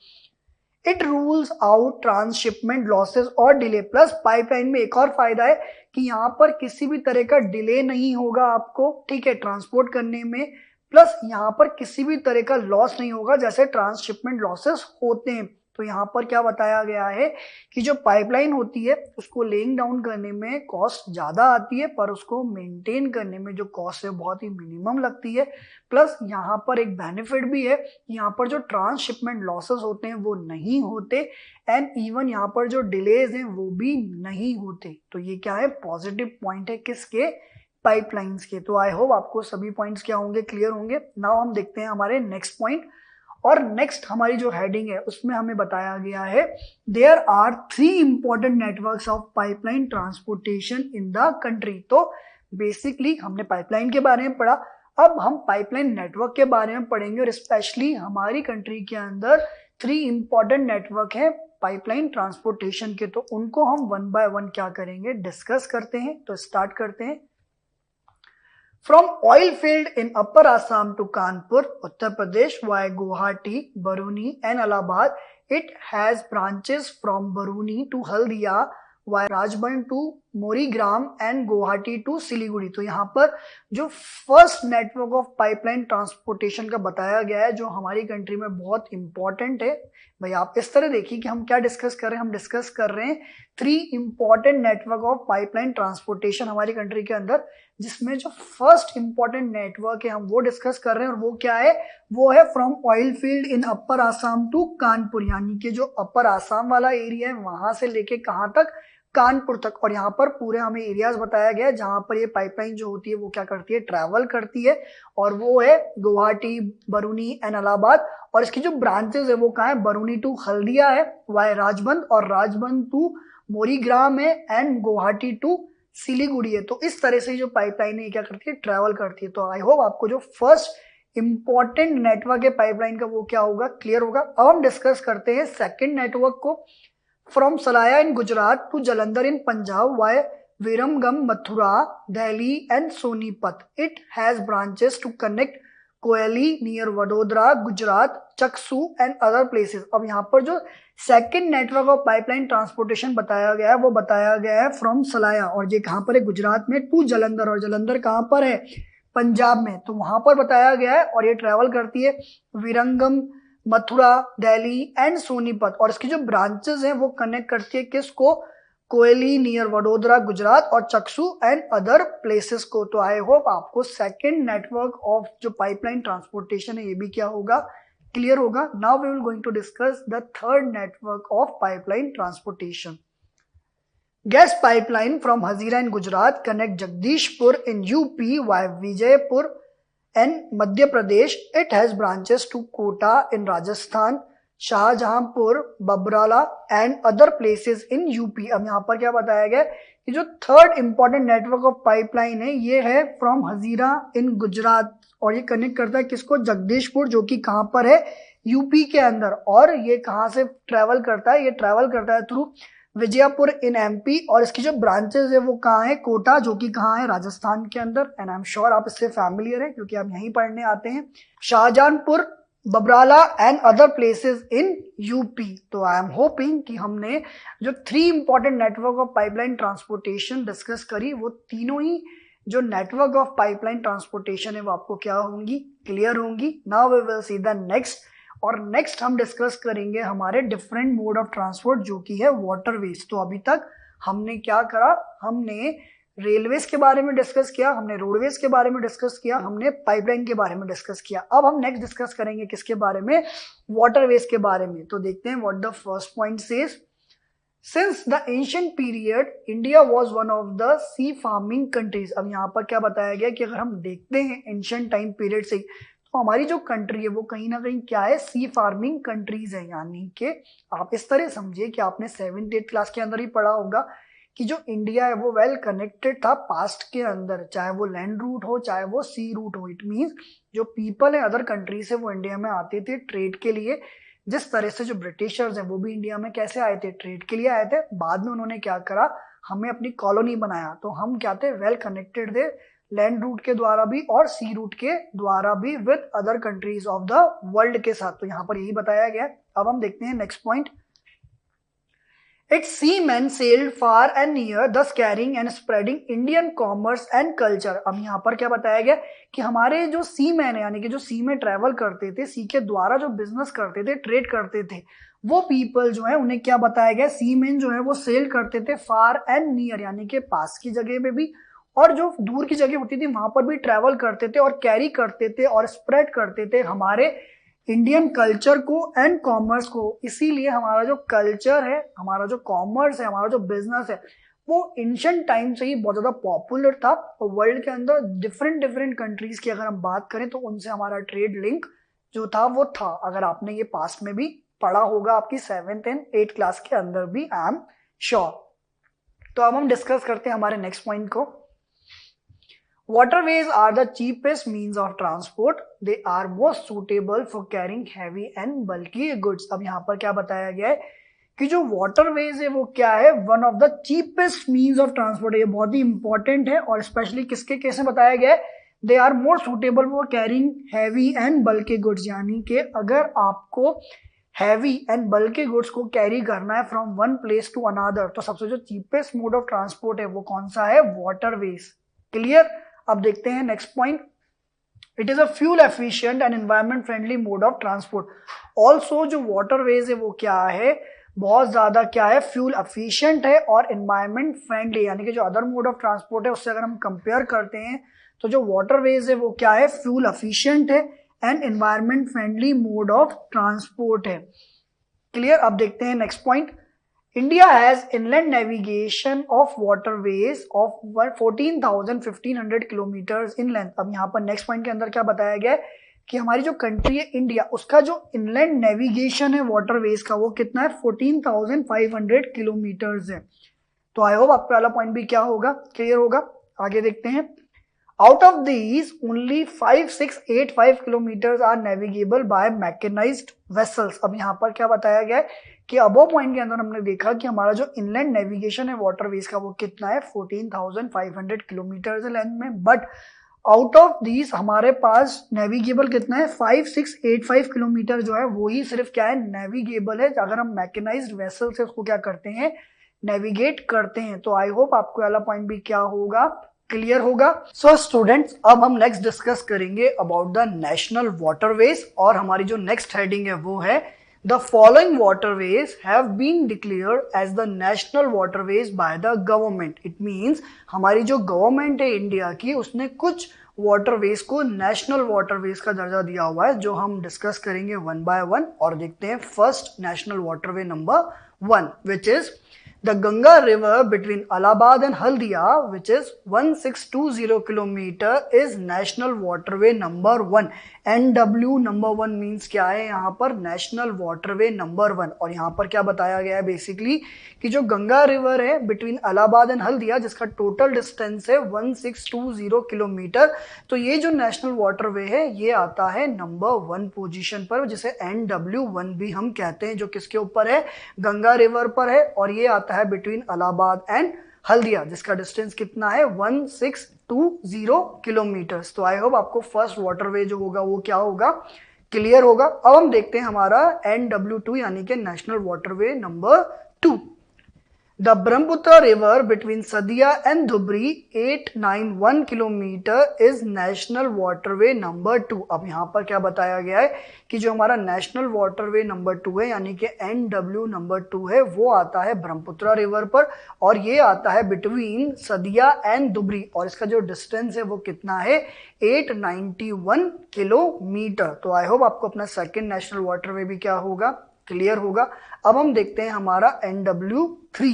It rules out transshipment losses और डिले। प्लस पाइपलाइन में एक और फायदा है कि यहाँ पर किसी भी तरह का डिले नहीं होगा आपको, ठीक है, ट्रांसपोर्ट करने में। प्लस यहाँ पर किसी भी तरह का लॉस नहीं होगा जैसे ट्रांसशिपमेंट लॉसेस होते हैं। तो यहाँ पर क्या बताया गया है कि जो पाइपलाइन होती है उसको लेइंग डाउन करने में कॉस्ट ज्यादा आती है, पर उसको मेंटेन करने में जो कॉस्ट है बहुत ही मिनिमम लगती है। प्लस यहाँ पर एक बेनिफिट भी है, यहाँ पर जो ट्रांसशिपमेंट लॉसेस होते हैं वो नहीं होते, एंड इवन यहाँ पर जो डिलेज हैं वो भी नहीं होते। तो ये क्या है, पॉजिटिव पॉइंट है किसके, पाइपलाइंस के। तो आई होप आपको सभी पॉइंट्स क्या होंगे, क्लियर होंगे। नाउ हम देखते हैं हमारे नेक्स्ट पॉइंट। और नेक्स्ट हमारी जो हेडिंग है उसमें हमें बताया गया है there are 3 important networks of pipeline transportation in the country. तो बेसिकली हमने पाइपलाइन के बारे में पढ़ा, अब हम पाइपलाइन नेटवर्क के बारे में पढ़ेंगे, और स्पेशली हमारी कंट्री के अंदर 3 इंपॉर्टेंट नेटवर्क है पाइपलाइन ट्रांसपोर्टेशन के। तो उनको हम 1 बाय 1 क्या करेंगे, डिस्कस करते हैं। तो स्टार्ट करते हैं। From oil field in Upper Assam to Kanpur, Uttar Pradesh via Guwahati, Baruni and Allahabad, it has branches from Baruni to Haldia via Rajband to Morigram and Guwahati to Siliguri. तो यहाँ पर जो first network of pipeline transportation का बताया गया है जो हमारी कंट्री में बहुत इंपॉर्टेंट है। भाई आप इस तरह देखिए कि हम क्या डिस्कस कर रहे हैं, हम डिस्कस कर रहे हैं 3 important network of pipeline transportation हमारी कंट्री के अंदर, जिसमें जो फर्स्ट इंपॉर्टेंट नेटवर्क है हम वो डिस्कस कर रहे हैं, और वो क्या है, वो है from oil field in upper Assam to Kanpur, यानी कि जो अपर आसाम वाला एरिया है वहां से लेके कहां तक, कानपुर तक। और यहाँ पर पूरे हमें एरियाज बताया गया है जहां पर ये पाइपलाइन जो होती है वो क्या करती है, ट्रैवल करती है, और वो है गुवाहाटी, बरूनी एंड इलाहाबाद। और इसकी जो ब्रांचेस है वो कहाँ है, बरूनी टू हल्दिया है, वाया राजबंद, और राजबंद टू मोरीग्राम है, एंड गुवाहाटी टू सिलीगुड़ी है। तो इस तरह से जो पाइपलाइन है क्या करती है, ट्रेवल करती है। तो आई होप आपको जो फर्स्ट इंपॉर्टेंट नेटवर्क है पाइपलाइन का वो क्या होगा, क्लियर होगा। अब हम डिस्कस करते हैं सेकंड नेटवर्क को। From Salaya in Gujarat to Jalandhar in Punjab via Viramgam, Mathura, Delhi and Sonipat. It has branches to connect Koyali near Vadodara, Gujarat, Chaksu and other places. अब यहाँ पर जो second network of pipeline transportation बताया गया है वो बताया गया है फ्रॉम सलाया, और ये कहाँ पर है, गुजरात में, टू जालंधर, और जालंधर कहाँ पर है, पंजाब में। तो वहां पर बताया गया है और ये ट्रेवल करती है विरंगम, मथुरा, दिल्ली एंड सोनीपत। और इसकी जो ब्रांचेस हैं वो कनेक्ट करती है किसको, कोयली नियर वडोदरा, गुजरात, और चक्सू एंड अदर प्लेसेस को। तो आई होप आपको सेकंड नेटवर्क ऑफ जो पाइपलाइन ट्रांसपोर्टेशन है ये भी क्या होगा, क्लियर होगा। Now we will going to discuss the third network of pipeline transportation. Gas pipeline from Hazira in Gujarat connect Jagdishpur in UP via Vijaypur and Madhya Pradesh. It has branches to Kota in Rajasthan, Shahjahanpur, Babrala and other places in UP. अब यहाँ पर क्या बताया गया कि जो third important network of pipeline है ये है फ्रॉम हजीरा इन गुजरात, और ये कनेक्ट करता है किसको, जगदीशपुर, जो कि कहाँ पर है, यूपी के अंदर। और ये कहाँ से ट्रेवल करता है, ये ट्रेवल करता है थ्रू विजयपुर इन एमपी, और इसकी जो ब्रांचेस है वो कहाँ है, कोटा, जो कि कहाँ है, राजस्थान के अंदर। एंड आई एम श्योर आप इससे फैमिलियर है क्योंकि आप यहीं पढ़ने आते हैं। Shahjahanpur, Babrala and other places in UP. तो आई एम होपिंग कि हमने जो three important network of pipeline transportation discuss करी वो तीनों ही जो नेटवर्क ऑफ पाइपलाइन ट्रांसपोर्टेशन है वो आपको क्या होंगी, क्लियर होंगी। Now we will see the next, और नेक्स्ट हम डिस्कस करेंगे हमारे डिफरेंट मोड ऑफ ट्रांसपोर्ट जो कि है वाटरवेज। तो अभी तक हमने क्या करा, हमने रेलवेज के बारे में डिस्कस किया, हमने रोडवेज के बारे में डिस्कस किया, हमने पाइपलाइन के बारे में डिस्कस किया। अब हम नेक्स्ट डिस्कस करेंगे किसके बारे में, वाटरवेज के बारे में। तो देखते हैं what the first point says. Since the ancient period India was one of the sea farming countries. अब यहाँ पर क्या बताया गया कि अगर हम देखते हैं एंशिएंट टाइम पीरियड से, तो हमारी जो कंट्री है वो कहीं ना कहीं क्या है, सी फार्मिंग कंट्रीज है। यानी कि आप इस तरह समझिए कि आपने 7th 8th क्लास के अंदर ही पढ़ा होगा कि जो इंडिया है वो वेल कनेक्टेड था पास्ट के अंदर, चाहे वो लैंड रूट हो चाहे वो सी रूट हो। इट मीन्स जो पीपल है अदर कंट्री से वो इंडिया में आते थे ट्रेड के लिए। जिस तरह से जो ब्रिटिशर्स हैं वो भी इंडिया में कैसे आए थे, ट्रेड के लिए आए थे। बाद में उन्होंने क्या करा, हमें अपनी कॉलोनी बनाया। तो हम क्या थे, वेल कनेक्टेड थे लैंड रूट के द्वारा भी और सी रूट के द्वारा भी with other countries of the world के साथ। तो यहाँ पर यही बताया गया। अब हम देखते हैं next point. Its seamen sailed far and near, thus carrying and spreading Indian commerce and culture। अब यहाँ पर क्या बताया गया कि हमारे जो सीमैन है यानी कि जो सी में ट्रेवल करते थे, सी के द्वारा जो बिजनेस करते थे, ट्रेड करते थे, वो पीपल जो है उन्हें क्या बताया गया, सीमैन जो है वो सेल करते थे फार एंड नियर यानी कि पास की जगह पे भी और जो दूर की जगह होती थी वहां पर भी ट्रेवल करते थे और कैरी करते थे और स्प्रेड करते थे हमारे इंडियन कल्चर को एंड कॉमर्स को। इसीलिए हमारा जो कल्चर है, हमारा जो कॉमर्स है, हमारा जो बिजनेस है वो एंशिएंट टाइम से ही बहुत ज्यादा पॉपुलर था। तो वर्ल्ड के अंदर डिफरेंट कंट्रीज की अगर हम बात करें तो उनसे हमारा ट्रेड लिंक जो था वो था। अगर आपने ये पास्ट में भी पढ़ा होगा आपकी 7th and 8th क्लास के अंदर भी, आई एम श्योर। तो अब हम डिस्कस करते हैं हमारे नेक्स्ट पॉइंट को। Waterways are the cheapest means of transport. They are most suitable for carrying heavy and bulky goods. अब यहाँ पर क्या बताया गया है कि जो waterways है वो क्या है, one of the cheapest means of transport है। ये बहुत ही important है और स्पेशली किसके केस में बताया गया है, they are more suitable for carrying heavy and bulky goods। यानी कि अगर आपको हैवी एंड बल्कि गुड्स को कैरी करना है from one place to another, तो सबसे जो चीपेस्ट मोड ऑफ ट्रांसपोर्ट है वो कौन सा है, वाटरवेज। क्लियर। अब देखते हैं next point. It is a fuel efficient and environment friendly mode of transport. Also जो वाटरवेज है वो क्या है, बहुत ज्यादा क्या है, फ्यूल एफिशिएंट है और एनवायरमेंट फ्रेंडली। यानी कि जो अदर मोड ऑफ ट्रांसपोर्ट है उससे अगर हम कंपेयर करते हैं तो जो वाटरवेज है वो क्या है, फ्यूल एफिशिएंट है and environment friendly mode of transport है। क्लियर। अब देखते हैं next point. India has inland navigation of waterways of 14,1500 kilometers in length। अब यहाँ पर नेक्स्ट पॉइंट के अंदर क्या बताया गया है कि हमारी जो कंट्री है इंडिया, उसका जो इनलैंड नेविगेशन है वाटरवेज का वो कितना है, 14,500 किलोमीटर्स है। तो आई होप आपका वाला पॉइंट भी क्या होगा, क्लियर होगा। आगे देखते हैं। Out of these only 5685 kilometre are navigable by mechanised vessels. अब यहाँ पर क्या बताया गया है कि अबो पॉइंट के अंदर हमने देखा कि हमारा जो इनलैंड नेविगेशन है वाटरवेज का वो कितना है 14,500 किलोमीटर लेंथ में, बट आउट ऑफ दीज हमारे पास नेविगेबल कितना है 5685 किलोमीटर जो है वो ही सिर्फ क्या है नेविगेबल है, अगर हम मैकेनाइज्ड वेसल से उसको क्या करते हैं नेविगेट करते हैं। तो आई होप आपको वाला पॉइंट भी क्या होगा, क्लियर होगा। सो स्टूडेंट्स अब हम नेक्स्ट डिस्कस करेंगे अबाउट द नेशनल वाटरवेज, और हमारी जो नेक्स्ट हेडिंग है वो है the following waterways have been declared as the national waterways by the government. It means हमारी जो गवर्नमेंट है इंडिया की उसने कुछ वाटरवेज को नेशनल वाटरवेज का दर्जा दिया हुआ है, जो हम डिस्कस करेंगे वन बाय वन। और देखते हैं first national waterway number 1 which is the Ganga river between Allahabad and Haldia, which is 1620 kilometer, is national waterway number 1. NW number 1 means क्या है यहाँ पर national waterway number 1। और यहाँ पर क्या बताया गया है बेसिकली कि जो गंगा रिवर है बिटवीन इलाहाबाद एंड हल्दिया जिसका टोटल डिस्टेंस है 1620 किलोमीटर, तो ये जो नेशनल वाटरवे है ये आता है नंबर 1 पोजीशन पर, जिसे NW1 भी हम कहते हैं, जो किसके ऊपर है गंगा रिवर पर है, और ये आता है बिटवीन इलाहाबाद एंड हल्दिया जिसका डिस्टेंस कितना है 1620 किलोमीटर। तो आई होप आपको फर्स्ट वाटरवे जो होगा वो क्या होगा, क्लियर होगा। अब हम देखते हैं हमारा NW2 यानी कि national waterway number 2। The Brahmaputra river between Sadia and Dhubri 891 kilometre is national waterway number 2। अब यहाँ पर क्या बताया गया है कि जो हमारा नेशनल वाटरवे नंबर 2 है यानी कि NW नंबर 2 है वो आता है ब्रह्मपुत्रा रिवर पर, और ये आता है बिटवीन सदिया एंड धुबरी, और इसका जो डिस्टेंस है वो कितना है 891 किलोमीटर। तो आई होप आपको अपना सेकेंड नेशनल वाटरवे भी क्या होगा, क्लियर होगा। अब हम देखते हैं हमारा NW3।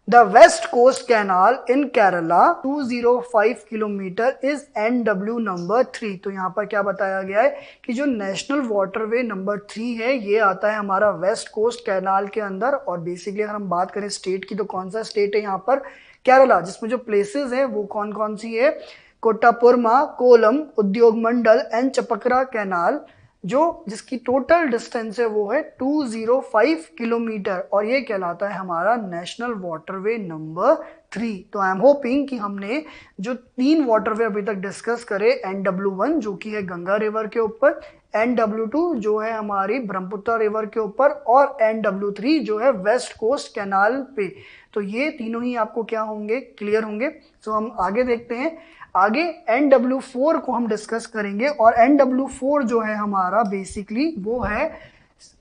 The West Coast Canal in Kerala 205 kilometre is NW number 3। तो यहाँ पर क्या बताया गया है कि जो नेशनल वाटरवे नंबर 3 है ये आता है हमारा वेस्ट कोस्ट कैनाल के अंदर, और बेसिकली अगर हम बात करें स्टेट की तो कौन सा स्टेट है यहाँ पर केरला, जिसमें जो प्लेसेस है वो कौन कौन सी है कोट्टापुरमा, कोलम, उद्योग मंडल एंड चपकरा कैनाल, जो जिसकी टोटल डिस्टेंस है वो है 205 किलोमीटर, और ये कहलाता है हमारा नेशनल वाटरवे नंबर 3। तो आई एम होपिंग कि हमने जो 3 वाटरवे अभी तक डिस्कस करे NW1 जो कि है गंगा रिवर के ऊपर, NW2 जो है हमारी ब्रह्मपुत्र रिवर के ऊपर, और NW3 जो है वेस्ट कोस्ट कैनाल पे, तो ये तीनों ही आपको क्या होंगे, क्लियर होंगे। तो हम आगे देखते हैं। आगे NW4 को हम डिस्कस करेंगे, और NW4 जो है हमारा बेसिकली वो है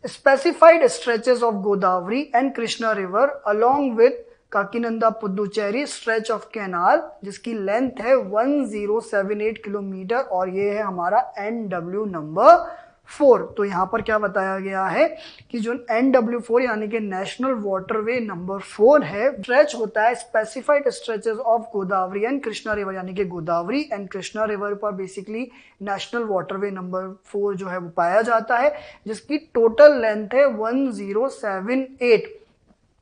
specified stretches of Godavari and Krishna river along with Kakinada Puducherry stretch of canal, जिसकी लेंथ है 1078 किलोमीटर, और ये है हमारा NW नंबर 4। तो यहाँ पर क्या बताया गया है कि जो NW4 यानी कि नेशनल वाटरवे नंबर 4 है स्ट्रेच होता है specified stretches of Godavari and Krishna river, यानी कि गोदावरी एंड कृष्णा रिवर पर बेसिकली नेशनल वाटरवे नंबर 4 जो है वो पाया जाता है, जिसकी टोटल लेंथ है 1078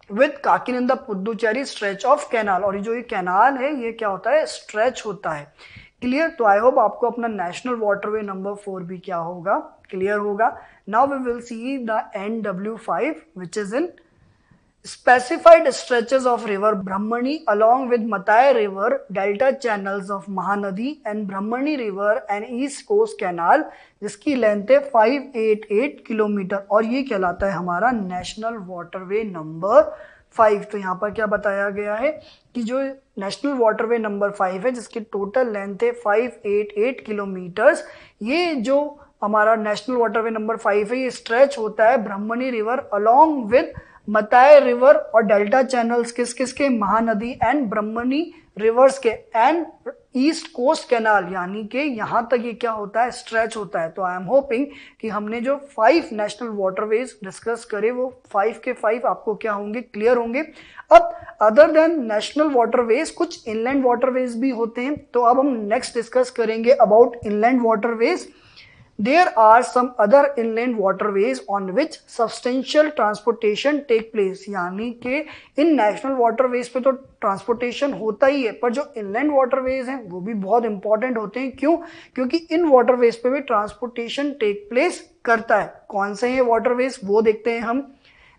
with Kakinada Puducherry stretch of canal, और जो ये कैनाल है ये क्या होता है स्ट्रेच होता है, क्लियर। तो आई होप आपको अपना नेशनल वाटरवे नंबर 4 भी क्या होगा, क्लियर होगा। Now we will see the NW5 which is in specified stretches of river Brahmani along with Matai river delta channels of Mahanadi and Brahmani river and east coast canal, जिसकी length है 588 kilometre, और ये कहलाता है हमारा national waterway number 5। तो यहाँ पर क्या बताया गया है कि जो नेशनल वाटरवे नंबर 5 है जिसकी टोटल लेंथ है 588 किलोमीटर्स, ये जो हमारा नेशनल वाटरवे नंबर 5 है ये स्ट्रेच होता है ब्राह्मणी रिवर अलोंग विद मताय रिवर और डेल्टा चैनल्स किस किस के, महानदी एंड ब्रह्मणी रिवर्स के, एंड ईस्ट कोस्ट कैनाल, यानी कि यहाँ तक ये क्या होता है स्ट्रेच होता है। तो आई एम होपिंग कि हमने जो 5 नेशनल वाटरवेज डिस्कस करे वो 5 के 5 आपको क्या होंगे, क्लियर होंगे। अब अदर देन नेशनल वाटरवेज कुछ इनलैंड वाटरवेज भी होते हैं, तो अब हम नेक्स्ट डिस्कस करेंगे about inland waterways. There are some other inland waterways on which substantial transportation take place. यानी कि इन नेशनल वाटरवेज पे तो ट्रांसपोर्टेशन होता ही है, पर जो इनलैंड वाटरवेज हैं वो भी बहुत इंपॉर्टेंट होते हैं. क्यों? क्योंकि इन वाटरवेज पे भी ट्रांसपोर्टेशन टेक प्लेस करता है. कौन से हैं वाटरवेज वो देखते हैं हम.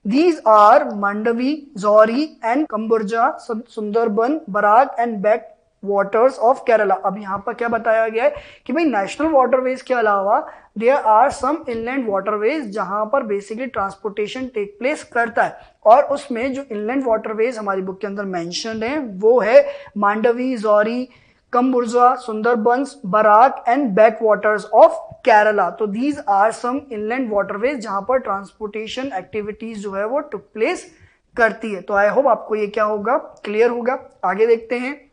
These are Mandavi, Zori and Kamburja, Sundarban, Barak and back waters of Kerala. अब यहाँ पर क्या बताया गया है कि भाई नेशनल वाटरवेज के अलावा there are some inland waterways जहां पर बेसिकली ट्रांसपोर्टेशन टेक प्लेस करता है. और उसमें जो इनलैंड वाटरवेज हमारी बुक के अंदर मेंशन है वो है Mandvi, जौरी, Kamburza, Sundarbans, Barak and backwaters of Kerala. तो these are some inland waterways जहां पर ट्रांसपोर्टेशन एक्टिविटीज जो है वो टुक प्लेस करती है. तो आई होप आपको ये क्या होगा, क्लियर होगा. आगे देखते हैं.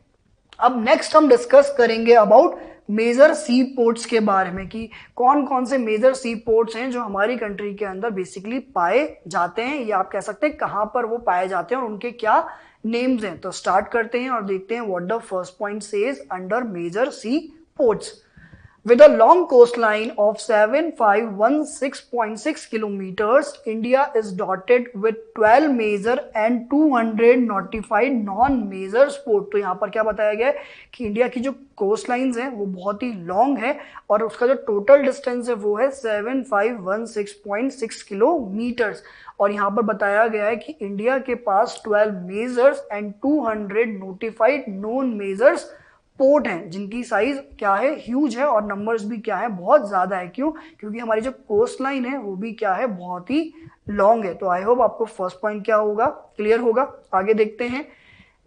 अब नेक्स्ट हम डिस्कस करेंगे अबाउट मेजर सी पोर्ट्स के बारे में कि कौन कौन से मेजर सी पोर्ट्स हैं जो हमारी कंट्री के अंदर बेसिकली पाए जाते हैं, या आप कह सकते हैं कहां पर वो पाए जाते हैं और उनके क्या नेम्स हैं. तो स्टार्ट करते हैं और देखते हैं what the first point says under major sea ports. With a long coastline of 7516.6 kilometers, India is dotted with 12 major and 200 notified non-major ports. तो यहाँ पर क्या बताया गया है कि इंडिया की जो कोस्ट लाइन्स हैं वो बहुत ही लॉन्ग है और उसका जो टोटल डिस्टेंस है वो है 7516.6 किलोमीटर्स. और यहाँ पर बताया गया है कि इंडिया के पास 12 measures and 200 notified non measures port हैं जिनकी साइज क्या है, ह्यूज है, और नंबर्स भी क्या है, बहुत ज्यादा है. क्यों? क्योंकि हमारी जो कोस्ट लाइन है वो भी क्या है, बहुत ही लॉन्ग है. तो आई होप आपको फर्स्ट पॉइंट क्या होगा, क्लियर होगा. आगे देखते हैं.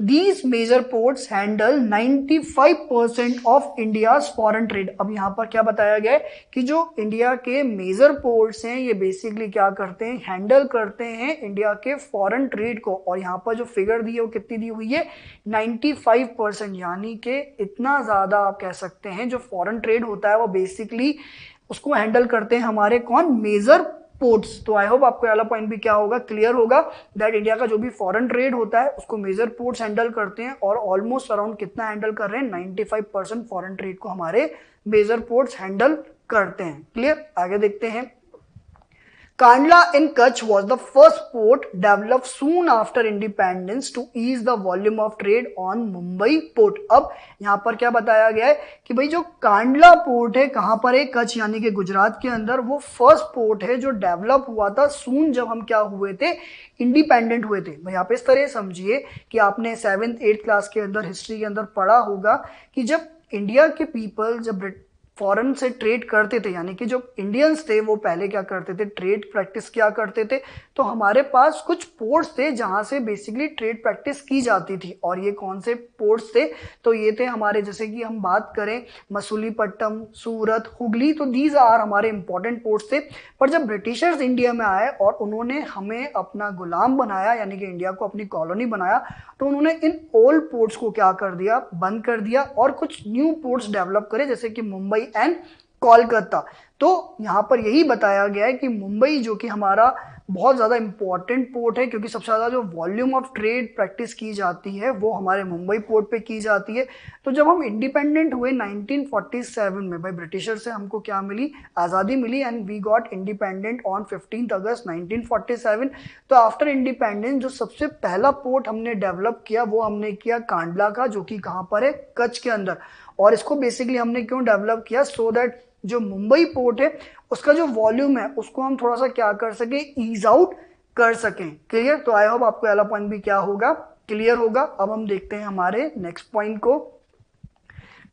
These major ports handle 95% of India's foreign trade. अब यहाँ पर क्या बताया गया है कि जो इंडिया के मेजर पोर्ट्स हैं ये बेसिकली क्या करते हैं, हैंडल करते हैं इंडिया के फॉरेन ट्रेड को. और यहाँ पर जो फिगर दी है वो कितनी दी हुई है, 95%. यानी कि इतना ज्यादा आप कह सकते हैं जो फॉरेन ट्रेड होता है वो बेसिकली उसको हैंडल करते हैं हमारे कौन, मेजर पोर्ट्स. तो आई होप आपको वाला पॉइंट भी क्या होगा, क्लियर होगा. दैट इंडिया का जो भी फॉरेन ट्रेड होता है उसको मेजर पोर्ट्स हैंडल करते हैं और ऑलमोस्ट अराउंड कितना हैंडल कर रहे हैं, 95% फॉरेन ट्रेड को हमारे मेजर पोर्ट्स हैंडल करते हैं. क्लियर. आगे देखते हैं. Kandla in Kutch was the first port developed soon after independence to ease the volume of trade on Mumbai port. अब यहाँ पर क्या बताया गया है कि भाई जो कांडला पोर्ट है कहाँ पर है, कच्छ यानी कि गुजरात के अंदर, वो फर्स्ट पोर्ट है जो डेवलप हुआ था सून, जब हम क्या हुए थे, इंडिपेंडेंट हुए थे. भाई आप इस तरह समझिए कि आपने 7th 8th क्लास के अंदर हिस्ट्री के अंदर पढ़ा होगा कि जब इंडिया के पीपल जब फॉरेन से ट्रेड करते थे, यानी कि जो इंडियंस थे वो पहले क्या करते थे, ट्रेड प्रैक्टिस क्या करते थे, तो हमारे पास कुछ पोर्ट्स थे जहां से बेसिकली ट्रेड प्रैक्टिस की जाती थी. और ये कौन से पोर्ट्स थे, तो ये थे हमारे, जैसे कि हम बात करें मसूलीपट्टनम, सूरत, हुगली, तो दीज आर हमारे इंपॉर्टेंट पोर्ट्स थे. पर जब ब्रिटिशर्स इंडिया में आए और उन्होंने हमें अपना गुलाम बनाया, यानी कि इंडिया को अपनी कॉलोनी बनाया, तो उन्होंने इन ओल्ड पोर्ट्स को क्या कर दिया, बंद कर दिया और कुछ न्यू पोर्ट्स डेवलप करे, जैसे कि मुंबई एंड कोलकाता. तो यहां पर यही बताया गया है कि मुंबई जो कि हमारा बहुत ज़्यादा इंपॉर्टेंट पोर्ट है, क्योंकि सबसे ज़्यादा जो वॉल्यूम ऑफ ट्रेड प्रैक्टिस की जाती है वो हमारे मुंबई पोर्ट पे की जाती है. तो जब हम इंडिपेंडेंट हुए 1947 में, भाई ब्रिटिशर से हमको क्या मिली, आज़ादी मिली, and we got independent on 15 August 1947. तो आफ्टर इंडिपेंडेंस जो सबसे पहला पोर्ट हमने डेवलप किया वो हमने किया कांडला का, जो कि कहाँ पर है, कच्छ के अंदर. और इसको बेसिकली हमने क्यों डेवलप किया, सो दैट जो मुंबई पोर्ट है उसका जो वॉल्यूम है उसको हम थोड़ा सा क्या कर सके, ईज आउट कर सकें. क्लियर. तो आई होप आपको पहला पॉइंट भी क्या होगा, क्लियर होगा. अब हम देखते हैं हमारे नेक्स्ट पॉइंट को.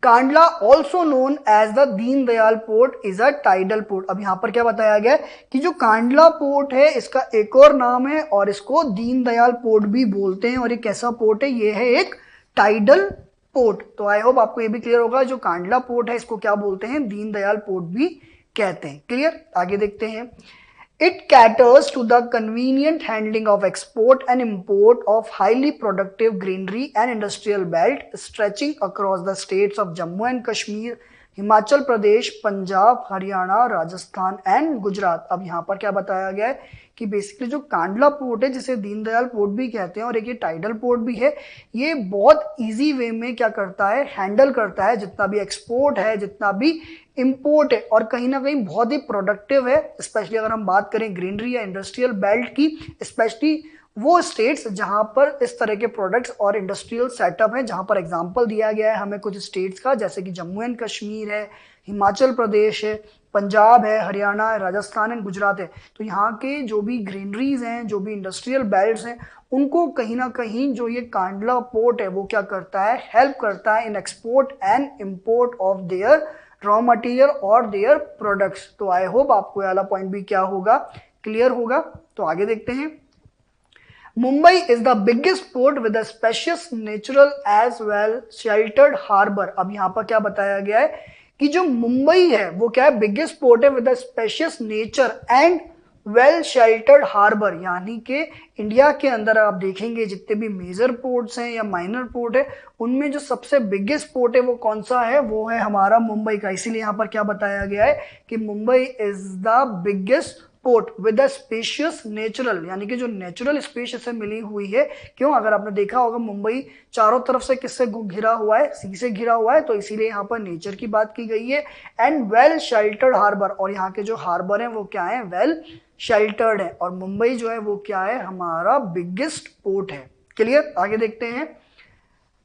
Kandla also known as the Deendayal port is a tidal port. अब यहां पर क्या बताया गया है कि जो कांडला पोर्ट है इसका एक और नाम है और इसको दीनदयाल पोर्ट भी बोलते हैं. और ये कैसा पोर्ट है, ये है एक टाइडल पोर्ट. तो आई होप आपको ये भी क्लियर होगा, जो कांडला पोर्ट है इसको क्या बोलते हैं, दीनदयाल पोर्ट भी कहते हैं. क्लियर. आगे देखते हैं. It caters to the convenient handling of export and import of highly productive greenery and industrial belt stretching across the states of Jammu and Kashmir, Himachal Pradesh, Punjab, Haryana, Rajasthan and Gujarat. अब यहाँ पर क्या बताया गया है कि बेसिकली जो कांडला पोर्ट है, जिसे दीनदयाल पोर्ट भी कहते हैं और एक ये टाइडल पोर्ट भी है, ये बहुत इजी वे में क्या करता है, हैंडल करता है जितना भी एक्सपोर्ट है, जितना भी इंपोर्ट है, और कहीं ना कहीं बहुत ही प्रोडक्टिव है। स्पेशली अगर हम बात करें ग्रीनरी या इंडस्ट्रियल बेल्ट की, स्पेशली वो स्टेट्स जहां पर इस तरह के प्रोडक्ट्स और इंडस्ट्रियल सेटअप है, जहां पर एग्जांपल दिया गया है हमें कुछ स्टेट्स का, जैसे कि जम्मू एंड कश्मीर है, हिमाचल प्रदेश है, पंजाब है, हरियाणा है, राजस्थान एंड गुजरात है। तो यहाँ के जो भी ग्रीनरीज हैं, जो भी इंडस्ट्रियल बेल्ट्स हैं, उनको कहीं ना कहीं जो ये कांडला पोर्ट है वो क्या करता है, हेल्प करता है in export and import of their raw material और देयर प्रोडक्ट्स। तो आई होप आपको ये वाला पॉइंट भी क्या होगा, क्लियर होगा। तो आगे देखते हैं। Mumbai is the biggest port with a spacious natural as well sheltered harbor। अब यहाँ पर क्या बताया गया है कि जो मुंबई है वो क्या है, बिगेस्ट पोर्ट है with a spacious nature and well sheltered harbour. यानी कि इंडिया के अंदर आप देखेंगे जितने भी मेजर पोर्ट्स हैं या माइनर पोर्ट है, उनमें जो सबसे बिगेस्ट पोर्ट है वो कौन सा है, वो है हमारा मुंबई का। इसीलिए यहाँ पर क्या बताया गया है कि Mumbai is the biggest port with a spacious natural, यानी कि जो नेचुरल स्पेस से मिली हुई है। क्यों, अगर आपने देखा होगा मुंबई चारों तरफ से किससे घिरा हुआ है, सी से घिरा हुआ है, तो इसीलिए यहाँ पर नेचर की बात की गई है। एंड वेल शेल्टर्ड हार्बर, और यहाँ के जो हार्बर हैं वो क्या है, वेल शेल्टर्ड है, और मुंबई जो है वो क्या है, हमारा बिगेस्ट पोर्ट है। क्लियर, आगे देखते हैं।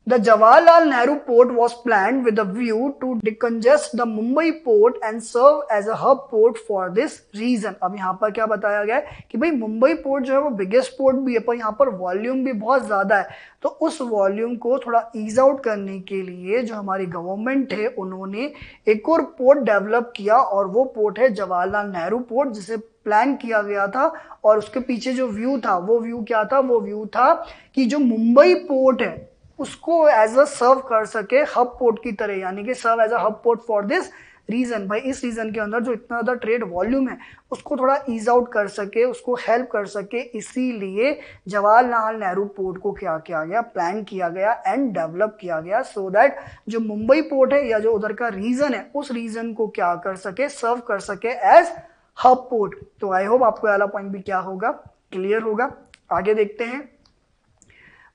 The Jawaharlal Nehru port was planned with a view to decongest the Mumbai port and serve as a hub port for this reason। अब यहाँ पर क्या बताया गया है कि भाई मुंबई पोर्ट जो है वो बिगेस्ट पोर्ट भी है, पर यहाँ पर वॉल्यूम भी बहुत ज़्यादा है। तो उस वॉल्यूम को थोड़ा ईज आउट करने के लिए जो हमारी गवर्नमेंट है उन्होंने एक और पोर्ट डेवलप किया, और वो पोर्ट है जवाहरलाल नेहरू पोर्ट, जिसे प्लान किया गया था। और उसके पीछे जो व्यू था, वो व्यू क्या था, वो व्यू था कि जो मुंबई पोर्ट है उसको एज अ सर्व कर सके हब पोर्ट की तरह, यानी कि serve as a hub port for this region. भाई इस रीजन के अंदर जो इतना ज़्यादा ट्रेड वॉल्यूम है उसको थोड़ा ईज आउट कर सके, उसको हेल्प कर सके, इसीलिए जवाहरलाल नेहरू पोर्ट को क्या किया गया, प्लान किया गया एंड डेवलप किया गया, सो दैट जो मुंबई पोर्ट है या जो उधर का रीजन है उस रीजन को क्या कर सके, सर्व कर सके एज हब पोर्ट। तो आई होप आपको वाला पॉइंट भी क्या होगा, क्लियर होगा। आगे देखते हैं।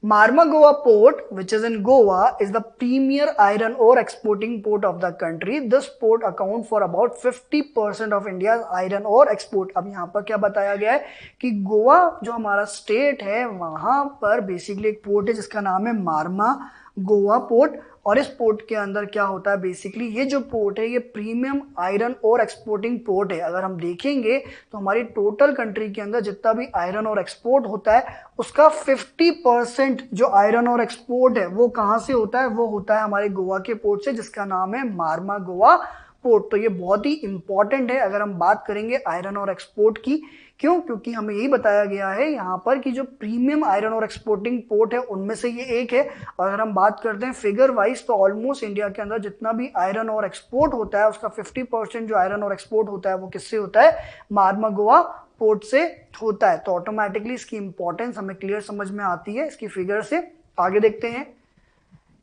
Marmagua Port, which is in Goa, is the premier iron ore exporting port of the country. This port account for about 50% of India's iron ore export। अब यहाँ पर क्या बताया गया है कि गोवा जो हमारा स्टेट है वहाँ पर बेसिकली एक पोर्ट है जिसका नाम है मार्मा गोवा पोर्ट, और इस पोर्ट के अंदर क्या होता है, बेसिकली ये जो पोर्ट है ये प्रीमियम आयरन और एक्सपोर्टिंग पोर्ट है। अगर हम देखेंगे तो हमारी टोटल कंट्री के अंदर जितना भी आयरन और एक्सपोर्ट होता है उसका 50% जो आयरन और एक्सपोर्ट है वो कहाँ से होता है, वो होता है हमारे गोवा के पोर्ट से, जिसका नाम है मार्मा गोवा पोर्ट। तो ये बहुत ही इंपॉर्टेंट है अगर हम बात करेंगे आयरन और एक्सपोर्ट की। क्यों, क्योंकि हमें यही बताया गया है यहाँ पर कि जो प्रीमियम आयरन और एक्सपोर्टिंग पोर्ट है उनमें से ये एक है। और अगर हम बात करते हैं फिगर वाइज तो ऑलमोस्ट इंडिया के अंदर जितना भी आयरन और एक्सपोर्ट होता है उसका 50% जो आयरन और एक्सपोर्ट होता है वो किससे होता है, मार्मा गोवा पोर्ट से होता है। तो ऑटोमेटिकली इसकी इंपॉर्टेंस हमें क्लियर समझ में आती है इसकी फिगर से। आगे देखते हैं।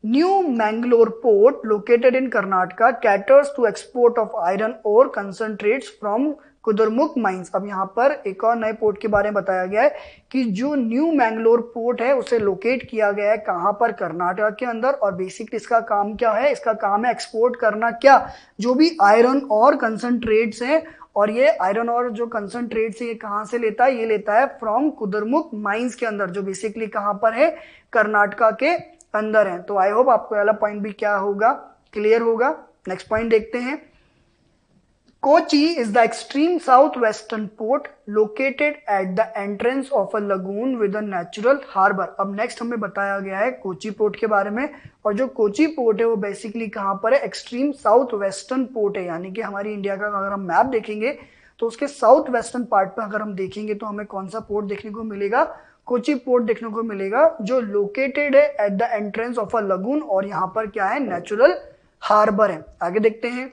New Mangalore Port, located in Karnataka, caters to export of iron ore concentrates from Kudremukh mines. अब यहाँ पर एक और नए पोर्ट के बारे में बताया गया है कि जो न्यू मैंगलोर पोर्ट है उसे लोकेट किया गया है कहाँ पर, कर्नाटका के अंदर। और बेसिकली इसका काम क्या है, इसका काम है एक्सपोर्ट करना क्या, जो भी आयरन और कंसंट्रेट्स हैं। और ये आयरन और जो कंसंट्रेट्स है ये कहाँ से लेता है, ये लेता है फ्रॉम कुदरमुख माइंस के अंदर, जो बेसिकली कहाँ पर है, कर्नाटका के अंदर है। तो आई होप आपको वाला पॉइंट भी क्या होगा, क्लियर होगा। नेक्स्ट पॉइंट देखते हैं। Kochi is the extreme southwestern port located at the entrance of a lagoon with a natural harbor। अब नेक्स्ट हमें बताया गया है कोची पोर्ट के बारे में, और जो कोची पोर्ट है वो बेसिकली कहाँ पर है, एक्सट्रीम साउथ वेस्टर्न पोर्ट है। यानी कि हमारी इंडिया का अगर हम मैप देखेंगे तो उसके साउथ वेस्टर्न पार्ट पर अगर हम देखेंगे तो हमें कौन सा पोर्ट देखने को मिलेगा, कोची पोर्ट देखने को मिलेगा, जो लोकेटेड है at the entrance of a lagoon, और यहाँ पर क्या है, नेचुरल हार्बर है। आगे देखते हैं।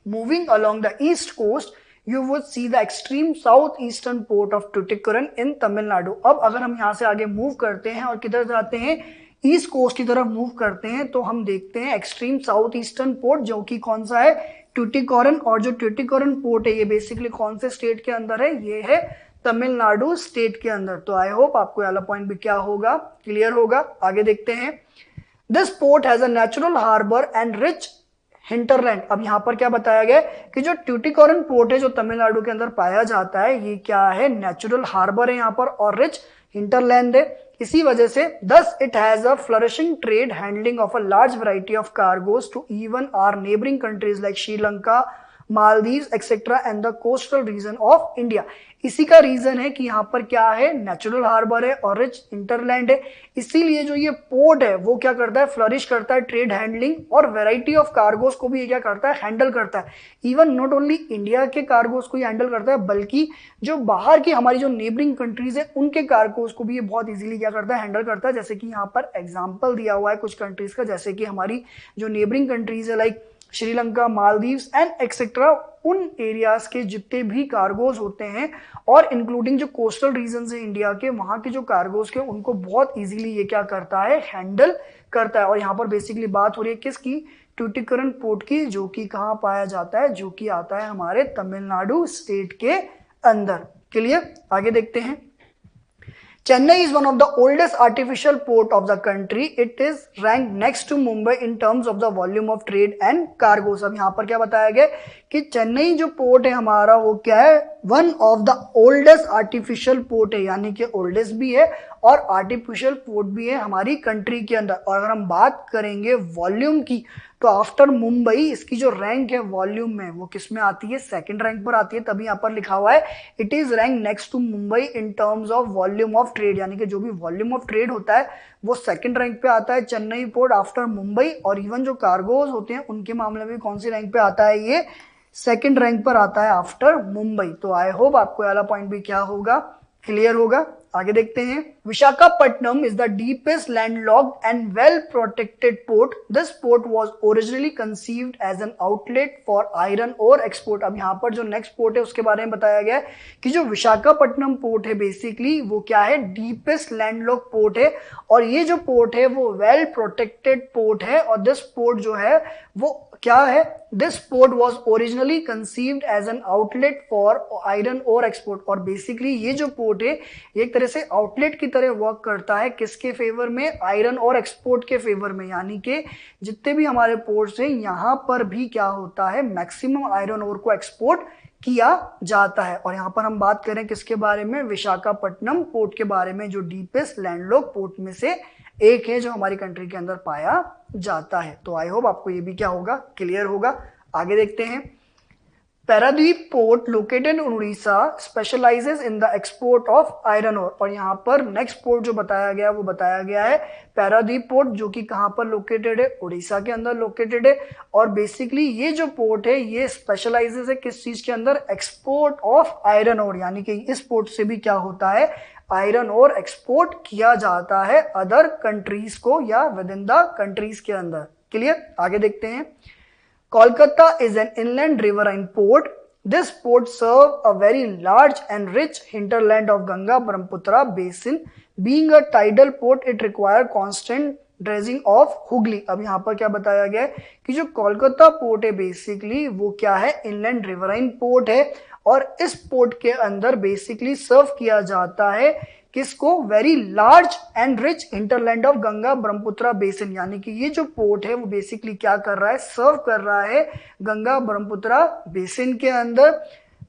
Moving along the east coast, you would see the extreme southeastern port of Tuticorin in Tamil Nadu। अब अगर हम यहाँ से आगे मूव करते हैं और किधर जाते हैं, ईस्ट कोस्ट की तरफ मूव करते हैं तो हम देखते हैं एक्सट्रीम साउथ ईस्टर्न पोर्ट, जो कि कौन सा है, ट्यूटिकोरिन। और जो ट्यूटिकोरिन पोर्ट है ये बेसिकली कौन से स्टेट के अंदर है, ये है तमिलनाडु स्टेट के अंदर। तो आई होप आपको वाला पॉइंट भी क्या होगा, क्लियर होगा। आगे देखते हैं, this port has a natural harbour and rich hinterland. अब यहां पर क्या बताया गया कि जो ट्यूटिकोरिन पोर्ट है जो तमिलनाडु के अंदर पाया जाता है, ये क्या है, नेचुरल हार्बर है यहाँ पर और रिच हिंटरलैंड है। इसी वजह से thus it has a flourishing trade handling of a large variety of cargoes to even our neighbouring countries like Sri Lanka, Maldives etcetera and the coastal region of India. इसी का रीजन है कि यहाँ पर क्या है, नेचुरल हार्बर है और रिच इंटरलैंड है, इसीलिए जो ये पोर्ट है वो क्या करता है, फ्लरिश करता है, ट्रेड हैंडलिंग और वैरायटी ऑफ कार्गोज को भी ये क्या करता है, हैंडल करता है। इवन नॉट ओनली इंडिया के कार्गोज को ये हैंडल करता है, बल्कि जो बाहर की हमारी जो नेबरिंग कंट्रीज है उनके कार्गोज को भी ये बहुत इजीली क्या करता है, हैंडल करता है। जैसे कि यहाँ पर एग्जाम्पल दिया हुआ है कुछ कंट्रीज का, जैसे कि हमारी जो नेबरिंग कंट्रीज है like Sri Lanka, Maldives and etcetera, उन एरियाज के जितने भी कार्गोज होते हैं और इंक्लूडिंग जो कोस्टल रीजन है इंडिया के, वहां के जो कार्गोज के उनको बहुत इजीली ये क्या करता है, हैंडल करता है। और यहाँ पर बेसिकली बात हो रही है किसकी, ट्यूटिकोरिन पोर्ट की, जो कि कहाँ पाया जाता है, जो कि आता है हमारे तमिलनाडु स्टेट के अंदर। क्लियर, आगे देखते हैं। Chennai is one of the oldest artificial port of the country. It is ranked next to Mumbai in terms of the volume of trade and cargoes. अब यहाँ पर क्या बताया गया कि चेन्नई जो पोर्ट है हमारा वो क्या है, one of the oldest artificial port है, यानी कि ओल्डेस्ट भी है और आर्टिफिशियल पोर्ट भी है हमारी कंट्री के अंदर। और अगर हम बात करेंगे वॉल्यूम की, तो आफ्टर मुंबई इसकी जो रैंक है वॉल्यूम में वो किस में आती है, सेकंड रैंक पर आती है। तभी यहाँ पर लिखा हुआ है it is rank next to Mumbai in terms of volume of trade, यानी कि जो भी वॉल्यूम ऑफ ट्रेड होता है वो सेकंड रैंक पे आता है चेन्नई पोर्ट आफ्टर मुंबई। और इवन जो कार्गोज होते हैं उनके मामले में कौन सी रैंक पे आता है, ये सेकंड रैंक पर आता है आफ्टर मुंबई। तो आई होप आपको वाला पॉइंट भी क्या होगा, क्लियर होगा। आगे देखते हैं, Visakhapatnam is the deepest landlocked and well protected port. This port was originally conceived as an outlet for iron ore export. अब यहाँ पर जो नेक्स्ट पोर्ट है उसके बारे में बताया गया है कि जो विशाखापट्टनम पोर्ट है बेसिकली वो क्या है, डीपेस्ट लैंडलॉक पोर्ट है और ये जो पोर्ट है वो वेल प्रोटेक्टेड पोर्ट है। और दिस पोर्ट जो है वो क्या है, this port was originally conceived as an outlet for iron ore export. और बेसिकली ये जो पोर्ट है एक तरह से आउटलेट की तरह वर्क करता है, किसके फेवर में, आयरन और एक्सपोर्ट के फेवर में। यानी कि जितने भी हमारे पोर्ट्स हैं यहाँ पर भी क्या होता है, मैक्सिमम आयरन ओर को एक्सपोर्ट किया जाता है। और यहाँ पर हम बात करें किसके बारे में, विशाखापट्टनम पोर्ट के बारे में, जो डीपेस्ट लैंडलॉक पोर्ट में से एक है जो हमारी कंट्री के अंदर पाया जाता है। तो आई होप आपको ये भी क्या होगा, क्लियर होगा। आगे देखते हैं, Paradip port located in Orissa specialises in the export of iron ore. और यहाँ पर नेक्स्ट पोर्ट जो बताया गया वो बताया गया है पैरादीप पोर्ट, जो कि कहाँ पर लोकेटेड है, उड़ीसा के अंदर लोकेटेड है। और बेसिकली ये जो पोर्ट है ये स्पेशलाइजेस है किस चीज के अंदर, एक्सपोर्ट ऑफ आयरन ओर। यानी कि इस पोर्ट से भी क्या होता है, आयरन ओर एक्सपोर्ट किया जाता है अदर कंट्रीज को या विद इन द कंट्रीज के अंदर। क्लियर, आगे देखते हैं, Kolkata is an inland riverine port. This port serves a very large and rich hinterland of Ganga-Brahmaputra basin. Being a tidal port, it requires constant dredging of Hooghly. अब यहाँ पर क्या बताया गया है कि जो कोलकाता पोर्ट है बेसिकली वो क्या है, इनलैंड रिवराइन पोर्ट है। और इस पोर्ट के अंदर बेसिकली सर्व किया जाता है किसको, very large and rich hinterland of Ganga Brahmaputra basin. यानी कि ये जो पोर्ट है वो बेसिकली क्या कर रहा है, सर्व कर रहा है गंगा ब्रह्मपुत्रा बेसिन के अंदर।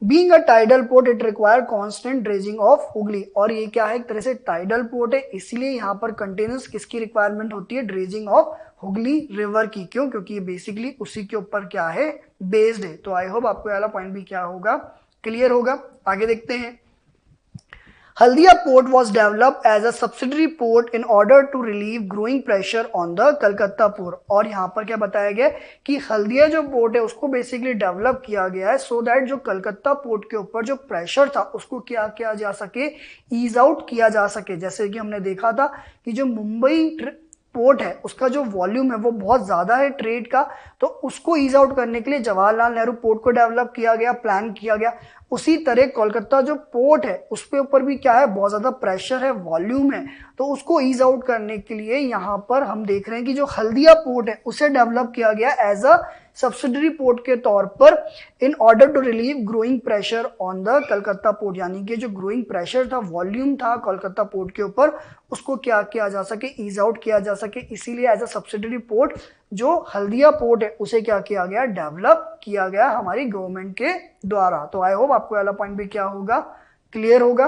Being a tidal port it require constant dredging of Hooghly. और ये क्या है, एक तरह से टाइडल पोर्ट है, इसलिए यहाँ पर कंटिन्यूस किसकी रिक्वायरमेंट होती है, ड्रेजिंग ऑफ हुगली रिवर की। क्यों, क्योंकि ये बेसिकली उसी के ऊपर क्या है, बेस्ड है। तो आई होप आपको वाला पॉइंट भी क्या होगा, क्लियर होगा। आगे देखते हैं, Haldia port was developed as a subsidiary port in order to relieve growing pressure on the Calcutta port। और यहाँ पर क्या बताया गया कि हल्दिया जो पोर्ट है उसको बेसिकली डेवलप किया गया है सो दैट जो कलकत्ता पोर्ट के ऊपर जो प्रेशर था उसको क्या किया जा सके, ईज आउट किया जा सके। जैसे कि हमने देखा था कि जो मुंबई पोर्ट है उसका जो वॉल्यूम है वो बहुत ज़्यादा है ट्रेड का, तो उसको ईज आउट करने के लिए जवाहरलाल नेहरू पोर्ट को डेवलप किया गया, प्लान किया गया। उसी तरह कोलकाता जो पोर्ट है उस पे ऊपर भी क्या है, बहुत ज्यादा प्रेशर है, वॉल्यूम है, तो उसको ईज आउट करने के लिए यहाँ पर हम देख रहे हैं कि जो हल्दिया पोर्ट है उसे डेवलप किया गया एज अ सब्सिडरी पोर्ट के तौर पर in order to relieve growing pressure on the Calcutta port, यानी कि जो ग्रोइंग प्रेशर था, वॉल्यूम था कोलकाता पोर्ट के ऊपर, उसको क्या किया जा सके, ईज आउट किया जा सके, इसीलिए एज अ सब्सिडरी पोर्ट जो हल्दिया पोर्ट है उसे क्या किया गया, डेवलप किया गया हमारी गवर्नमेंट के द्वारा। तो आई होप आपको वाला पॉइंट भी क्या होगा, क्लियर होगा।